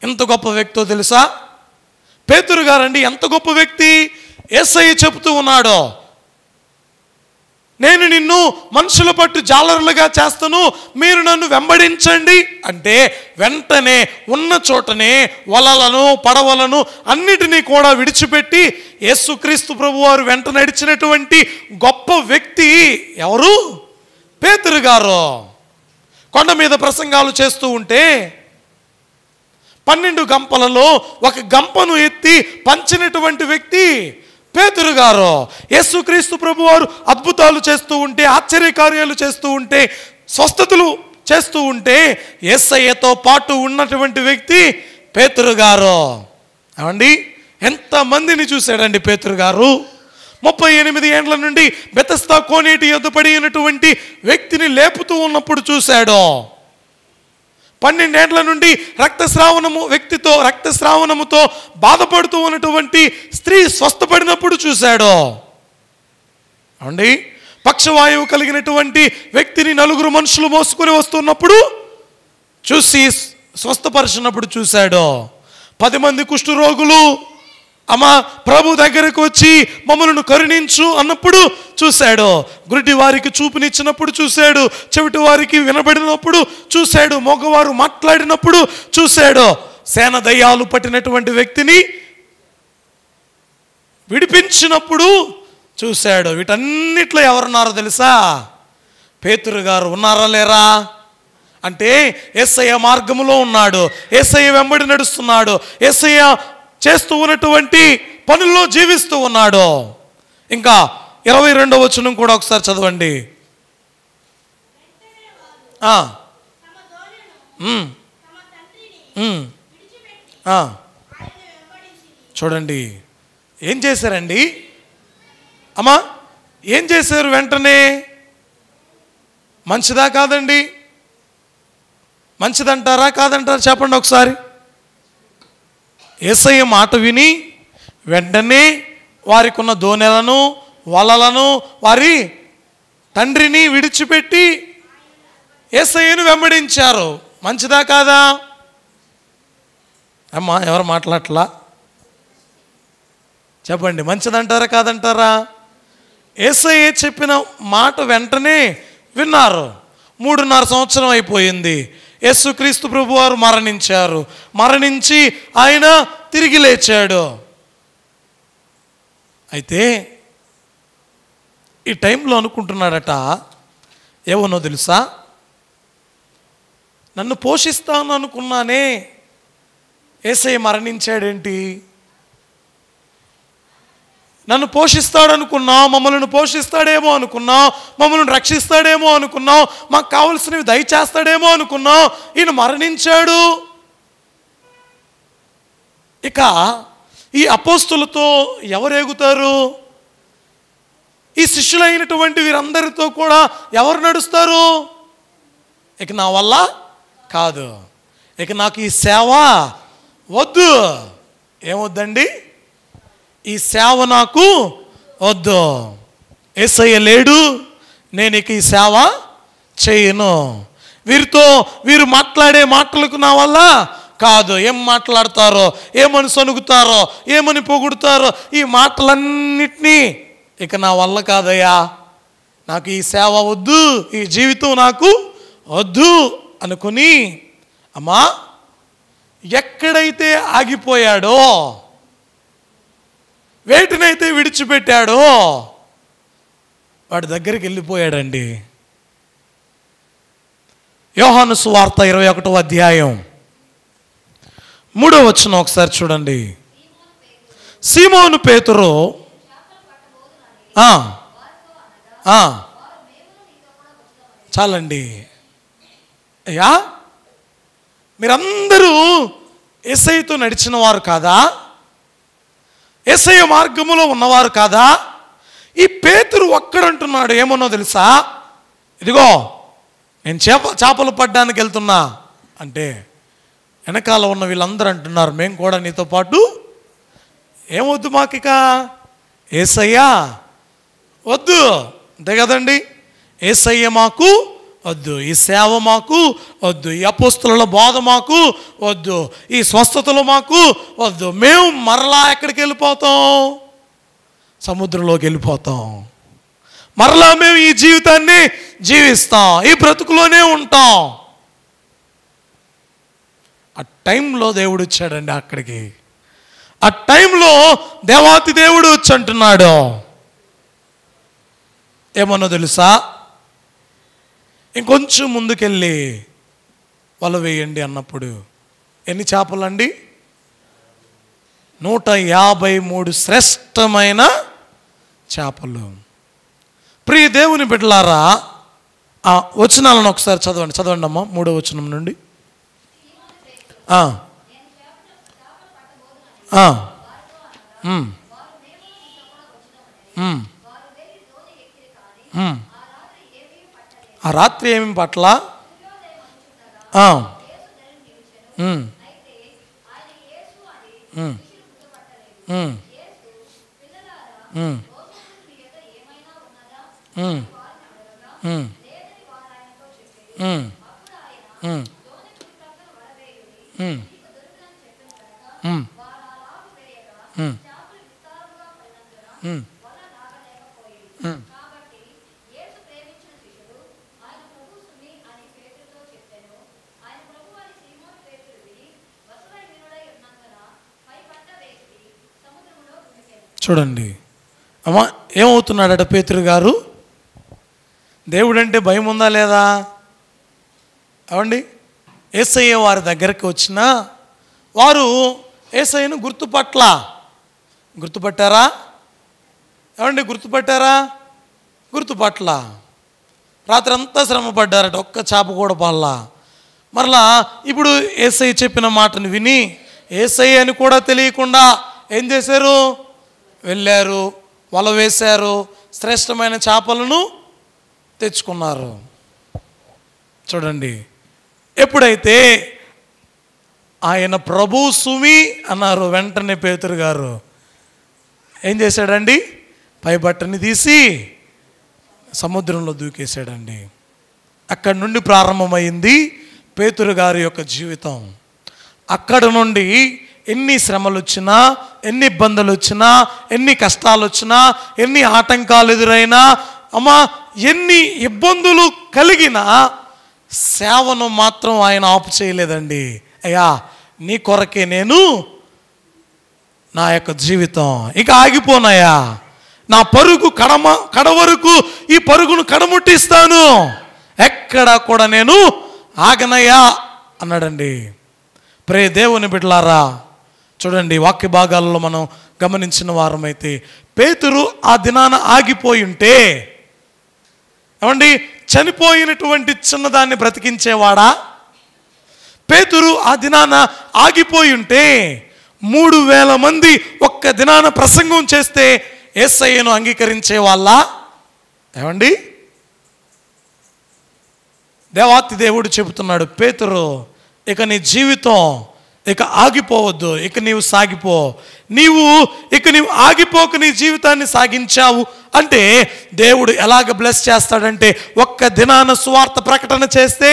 ఎంత గొప్ప వ్యక్తో తెలుసా పేతురు గారండి? ఎంత గొప్ప వ్యక్తి! యేసయ్య చెబుతూ ఉన్నాడు, నేను నిన్ను మనుషుల పట్టు జాలరులుగా చేస్తాను, మీరు నన్ను వెంబడించండి అంటే వెంటనే ఉన్న చోటనే వలలను పడవలను అన్నిటినీ కూడా విడిచిపెట్టి యేసుక్రీస్తు ప్రభువారు వెంట నడిచినటువంటి గొప్ప వ్యక్తి ఎవరు? పేతురు గారు. కొండ మీద ప్రసంగాలు చేస్తూ ఉంటే 12 గంపలలో ఒక గంపను ఎత్తి పంచినటువంటి వ్యక్తి పేతురు గారు. యేసుక్రీస్తు ప్రభువారు అద్భుతాలు చేస్తూ ఉంటే, ఆశ్చర్యకార్యాలు చేస్తూ ఉంటే, స్వస్థతలు చేస్తూ ఉంటే యేసయ్యతో పాటు ఉన్నటువంటి వ్యక్తి పేతురు గారు. ఏమండి, ఎంతమందిని చూశాడండి పేతురు గారు? 38 ఏండ్ల నుండి బెతస్దా కోనేటి యొద్ద పడి ఉన్నటువంటి వ్యక్తిని లేపుతూ ఉన్నప్పుడు చూశాడు. 12 ఏండ్ల నుండి రక్తస్రావణముతో బాధపడుతూ ఉన్నటువంటి స్త్రీ స్వస్థపడినప్పుడు చూశాడు. అండి, పక్షవాయువు కలిగినటువంటి వ్యక్తిని 4 మనుషులు మోసుకొని వస్తున్నప్పుడు చూసి స్వస్థపరిచినప్పుడు చూశాడు. 10 మంది కుష్ఠరోగులు అమ్మా ప్రభు దగ్గరకు వచ్చి మమ్మల్ని కరుణించు అన్నప్పుడు చూశాడు. గుడ్డి వారికి చూపునిచ్చినప్పుడు చూశాడు. చెవిటి వారికి వినబడినప్పుడు చూశాడు. మగవారు మాట్లాడినప్పుడు చూశాడు. సేన దయ్యాలు పట్టినటువంటి వ్యక్తిని విడిపించినప్పుడు చూశాడు. వీటన్నిట్లో ఎవరున్నారో తెలుసా? పేతురు గారు ఉన్నారా లేరా? అంటే యేసయ్య మార్గములో ఉన్నాడు, యేసయ్య వెంబడి నడుస్తున్నాడు, యేసయ్య చేస్తూ ఉన్నటువంటి పనుల్లో జీవిస్తూ ఉన్నాడు. ఇంకా 22వ వచనం కూడా ఒకసారి చదవండి. చూడండి ఏం చేశారండి అమ్మా, ఏం చేశారు? వెంటనే మంచిదా కాదండి? మంచిదంటారా కాదంటారా చెప్పండి ఒకసారి. యేసయ్య మాట విని వెంటనే వారికి ఉన్న దోణెలను వలలను వారి తండ్రిని విడిచిపెట్టి యేసయ్యను వెంబడించారు. మంచిదా కాదా అమ్మా? ఎవరు మాట్లాడట్లా? చెప్పండి, మంచిదంటారా కాదంటారా? యేసయ్య చెప్పిన మాట వెంటనే విన్నారు. 3.5 సంవత్సరం అయిపోయింది. యేసుక్రీస్తు ప్రభువారు మరణించారు. మరణించి ఆయన తిరిగి లేచాడు. అయితే ఈ టైంలో అనుకుంటున్నాడట, ఏమనో తెలుసా? నన్ను పోషిస్తాను అనుకున్నానే, యేసయ్య మరణించాడేంటి? నన్ను పోషిస్తాడనుకున్నాం, మమ్మల్ని పోషిస్తాడేమో అనుకున్నాం, మమ్మల్ని రక్షిస్తాడేమో అనుకున్నాం, మాకు కావలసినవి దయచేస్తాడేమో అనుకున్నాం, ఈయన మరణించాడు. ఇక ఈ అపోస్తులతో ఎవరు ఎగుతారు? ఈ శిష్యులైనటువంటి వీరందరితో కూడా ఎవరు నడుస్తారు? ఇక నా వల్ల కాదు, ఇక నాకు ఈ సేవ వద్దు. ఏమొద్దండి? ఈ సేవ నాకు వద్దు. యేసయ్య లేడు, నేను ఇక ఈ సేవ చేయను. వీరు మాట్లాడే మాటలకు నా వల్ల కాదు. ఏం మాట్లాడతారో, ఏమని సనుగుతారో, ఏమని పొగుడుతారో, ఈ మాటలన్నిటినీ ఇక నా వల్ల కాదయ్యా, నాకు ఈ సేవ వద్దు, ఈ జీవితం నాకు వద్దు అనుకుని అమ్మా ఎక్కడైతే ఆగిపోయాడో, వేటినైతే విడిచిపెట్టాడో వాడి దగ్గరికి వెళ్ళిపోయాడండి. యోహాను సువార్త 21వ అధ్యాయం 3వ వచనం ఒకసారి చూడండి. సీమోను పేతురు చాలండి అయ్యా, మీరందరూ యేసయ్యతో నడిచిన వారు కాదా? యేసయ్య మార్గములో ఉన్నవారు కాదా? ఈ పేతురు ఒక్కడంటున్నాడు ఏమన్నో తెలుసా? ఇదిగో నేను చేపలు పడ్డానికి వెళ్తున్నా అంటే వెనకాల ఉన్న వీళ్ళందరూ అంటున్నారు, మేము కూడా నీతో పాటు. ఏమొద్దు మాకిక, యేసయ్య వద్దు, అంతే కదండి. యేసయ్య మాకు వద్దు, ఈ సేవ మాకు వద్దు, ఈ అపోస్తుల బోధ మాకు వద్దు, ఈ స్వస్థతలు మాకు వద్దు. మేము మరలా ఎక్కడికి వెళ్ళిపోతాం? సముద్రంలోకి వెళ్ళిపోతాం. మరలా మేము ఈ జీవితాన్ని జీవిస్తాం, ఈ బ్రతుకులోనే ఉంటాం. ఆ టైంలో దేవుడు వచ్చాడండి అక్కడికి. ఆ టైంలో దేవాతి దేవుడు వచ్చి అంటున్నాడు ఏమన్నా తెలుసా, ఇంకొంచెం ముందుకెళ్ళి వల వేయండి అన్నప్పుడు ఎన్ని చేపలండి? 153 శ్రేష్టమైన చేపలు. ప్రియ దేవుని బిడ్డలారా, ఆ వచనాలను ఒకసారి చదవండి అమ్మా, 3వ వచనం నుండి. ఆ రాత్రి ఏమి పట్ల? చూడండి అమ్మా, ఏమవుతున్నాడట పేతురు గారు? దేవుడంటే భయం ఉందా లేదా? అవండి, యేసయ్య వారి దగ్గరికి వచ్చినా వారు యేసయ్యను గుర్తుపట్టారా? ఏమండి, గుర్తుపట్ల. రాత్రి అంతా శ్రమ పడ్డారట, ఒక్క చేప కూడా పడలా. మరలా ఇప్పుడు యేసయ్య చెప్పిన మాటను విని యేసయ్య అని కూడా తెలియకుండా ఏం చేశారు? వెళ్ళారు, వల వేశారు, శ్రేష్టమైన చేపలను తెచ్చుకున్నారు. చూడండి, ఎప్పుడైతే ఆయన ప్రభు సుమి అన్నారు, వెంటనే పేతురు గారు ఏం చేశాడండి? పై బట్టని తీసి సముద్రంలో దూకేశాడండి. అక్కడి నుండి ప్రారంభమైంది పేతురు గారి యొక్క జీవితం. అక్కడ నుండి ఎన్ని శ్రమలు వచ్చినా, ఎన్ని ఇబ్బందులు వచ్చినా, ఎన్ని కష్టాలు వచ్చినా, ఎన్ని ఆటంకాలు ఎదురైనా, అమ్మా ఎన్ని ఇబ్బందులు కలిగినా సేవను మాత్రం ఆయన ఆపు చేయలేదండి. అయ్యా, నీ కొరకే నేను నా యొక్క జీవితం ఇక ఆగిపోనాయా, నా పరుగు కడవరకు ఈ పరుగును కడముట్టిస్తాను, ఎక్కడా కూడా నేను ఆగనయ్యా అన్నాడండి. ప్రే దేవుని బిడ్డలారా, చూడండి, వాక్య భాగాలలో మనం గమనించిన వారమైతే పేతురు ఆ దినాన ఆగిపోయి ఉంటే, ఏమండి, చనిపోయినటువంటి చిన్నదాన్ని బ్రతికించేవాడా? పేతురు ఆ దినాన ఆగిపోయి ఉంటే 3000 మంది ఒక్క దినాన ప్రసంగం చేస్తే యేసయ్యను అంగీకరించే వాళ్ళ? ఏమండి, దేవాతి దేవుడు చెబుతున్నాడు, పేతురు ఇక నీ జీవితం ఇక ఆగిపోవద్దు, ఇక నీవు సాగిపో. నీవు ఆగిపోక నీ జీవితాన్ని సాగించావు అంటే దేవుడు ఎలాగ బ్లెస్ చేస్తాడంటే, ఒక్క దినాన సువార్త ప్రకటన చేస్తే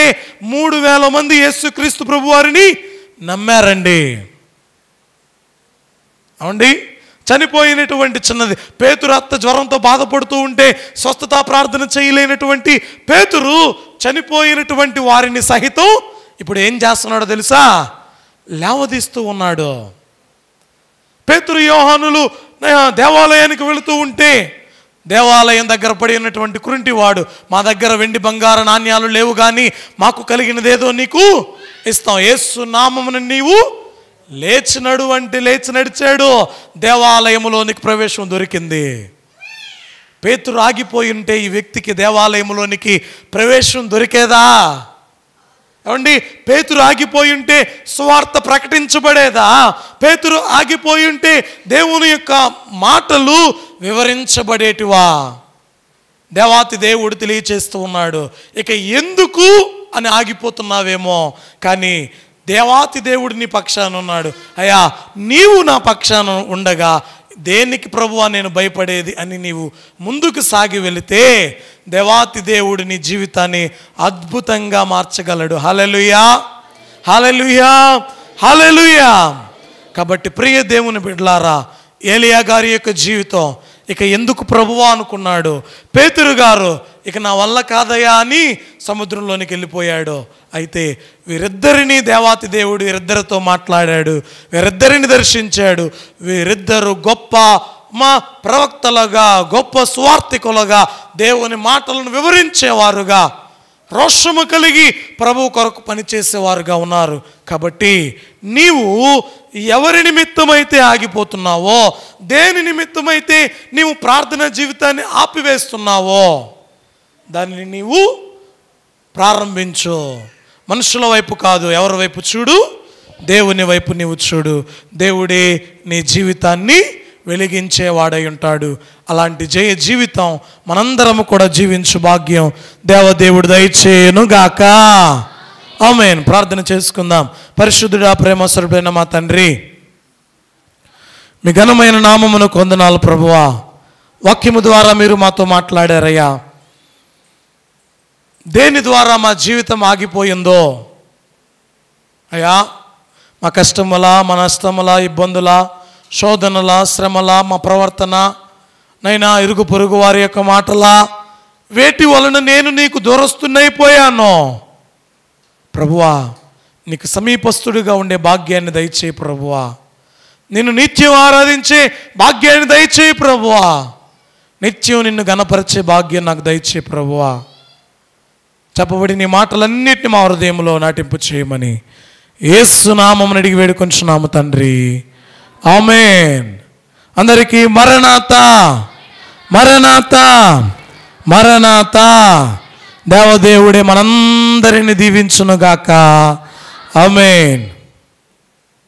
3000 మంది యేసుక్రీస్తు ప్రభు వారిని నమ్మారండి. అవునండి, చనిపోయినటువంటి చిన్నది పేతురు అత్త జ్వరంతో బాధపడుతూ ఉంటే స్వస్థత ప్రార్థన చేయలేనటువంటి పేతురు చనిపోయినటువంటి వారిని సహితం ఇప్పుడు ఏం చేస్తున్నాడో తెలుసా? లేవదీస్తూ ఉన్నాడు. పేతురు యోహానులు దేవాలయానికి వెళుతూ ఉంటే దేవాలయం దగ్గర పడి ఉన్నటువంటి కురింటివాడు, మా దగ్గర వెండి బంగార నాణ్యాలు లేవు, కానీ మాకు కలిగినదేదో నీకు ఇస్తాం, యేసు నామమున నీవు లేచి నడు అంటే లేచి నడిచాడు. దేవాలయంలోనికి ప్రవేశం దొరికింది. పేతురు ఆగిపోయి ఉంటే ఈ వ్యక్తికి దేవాలయంలోనికి ప్రవేశం దొరికేదా? ఏమండి, పేతురు ఆగిపోయి ఉంటే సువార్త ప్రకటించబడేదా? పేతురు ఆగిపోయి ఉంటే దేవుని యొక్క మాటలు వివరించబడేటివా? దేవాతి దేవుడు తెలియచేస్తూ ఉన్నాడు, ఇక ఎందుకు అని ఆగిపోతున్నావేమో, కానీ దేవాతి దేవుడు నీ పక్షాన ఉన్నాడు. అయ్యా, నీవు నా పక్షాన ఉండగా దేనికి ప్రభువా నేను భయపడేది అని నీవు ముందుకు సాగి వెళితే దేవాతి దేవుడు నీ జీవితాన్ని అద్భుతంగా మార్చగలడు. హల్లెలూయా, హల్లెలూయా, హల్లెలూయా. కాబట్టి ప్రియ దేవుని బిడ్డలారా, ఏలియా గారి యొక్క జీవితం ఇక ఎందుకు ప్రభువా అనుకున్నాడు. పేతురు గారు ఇక నా వల్ల కాదయ్యా అని సముద్రంలోనికి వెళ్ళిపోయాడు. అయితే వీరిద్దరిని దేవాతి దేవుడు వీరిద్దరితో మాట్లాడాడు, వీరిద్దరిని దర్శించాడు. వీరిద్దరు గొప్ప ప్రవక్తలుగా, గొప్ప స్వార్థికులుగా, దేవుని మాటలను వివరించేవారుగా, రోషము కలిగి ప్రభు కొరకు పనిచేసేవారుగా ఉన్నారు. కాబట్టి నీవు ఎవరి నిమిత్తమైతే ఆగిపోతున్నావో, దేని నిమిత్తమైతే నీవు ప్రార్థన జీవితాన్ని ఆపివేస్తున్నావో దానిని నీవు ప్రారంభించు. మనుషుల వైపు కాదు, ఎవరి వైపు చూడు? దేవుని వైపు నీవు చూడు. దేవుడే నీ జీవితాన్ని వెలిగించేవాడై ఉంటాడు. అలాంటి జయ జీవితం మనందరము కూడా జీవించు భాగ్యం దేవదేవుడు దయచేయును గాక. ఆమేన్. ప్రార్థన చేసుకుందాం. పరిశుద్ధుడా, ప్రేమ స్వరూపుడైన మా తండ్రి, మీ ఘనమైన నామమునకు వందనాలు ప్రభువా. వాక్యము ద్వారా మీరు మాతో మాట్లాడారయ్యా. దేని ద్వారా మా జీవితం ఆగిపోయిందో అయ్యా, మా కష్టముల, మా నష్టముల, ఇబ్బందుల, శోధనల, శ్రమల, మా ప్రవర్తన నైనా, ఇరుగు పొరుగు వారి యొక్క మాటల, వేటి వలన నేను నీకు దూరస్తున్నైపోయాను ప్రభువా. నీకు సమీపస్తుడిగా ఉండే భాగ్యాన్ని దయచేయి ప్రభువా. నిన్ను నిత్యం ఆరాధించే భాగ్యాన్ని దయచేయి ప్రభువా. నిత్యం నిన్ను గణపరిచే భాగ్యం నాకు దయచేయి ప్రభువా. చెప్పబడి నీ మాటలన్నిటిని మా హృదయంలో నాటింపు చేయమని యేసు నామమున అడిగి వేడుకొంచున్నాము తండ్రి. ఆమేన్. అందరికీ మరణాతా, మరణాతా, మరణాతా. దేవదేవుడే మనందరిని దీవించునుగాక. ఆమేన్.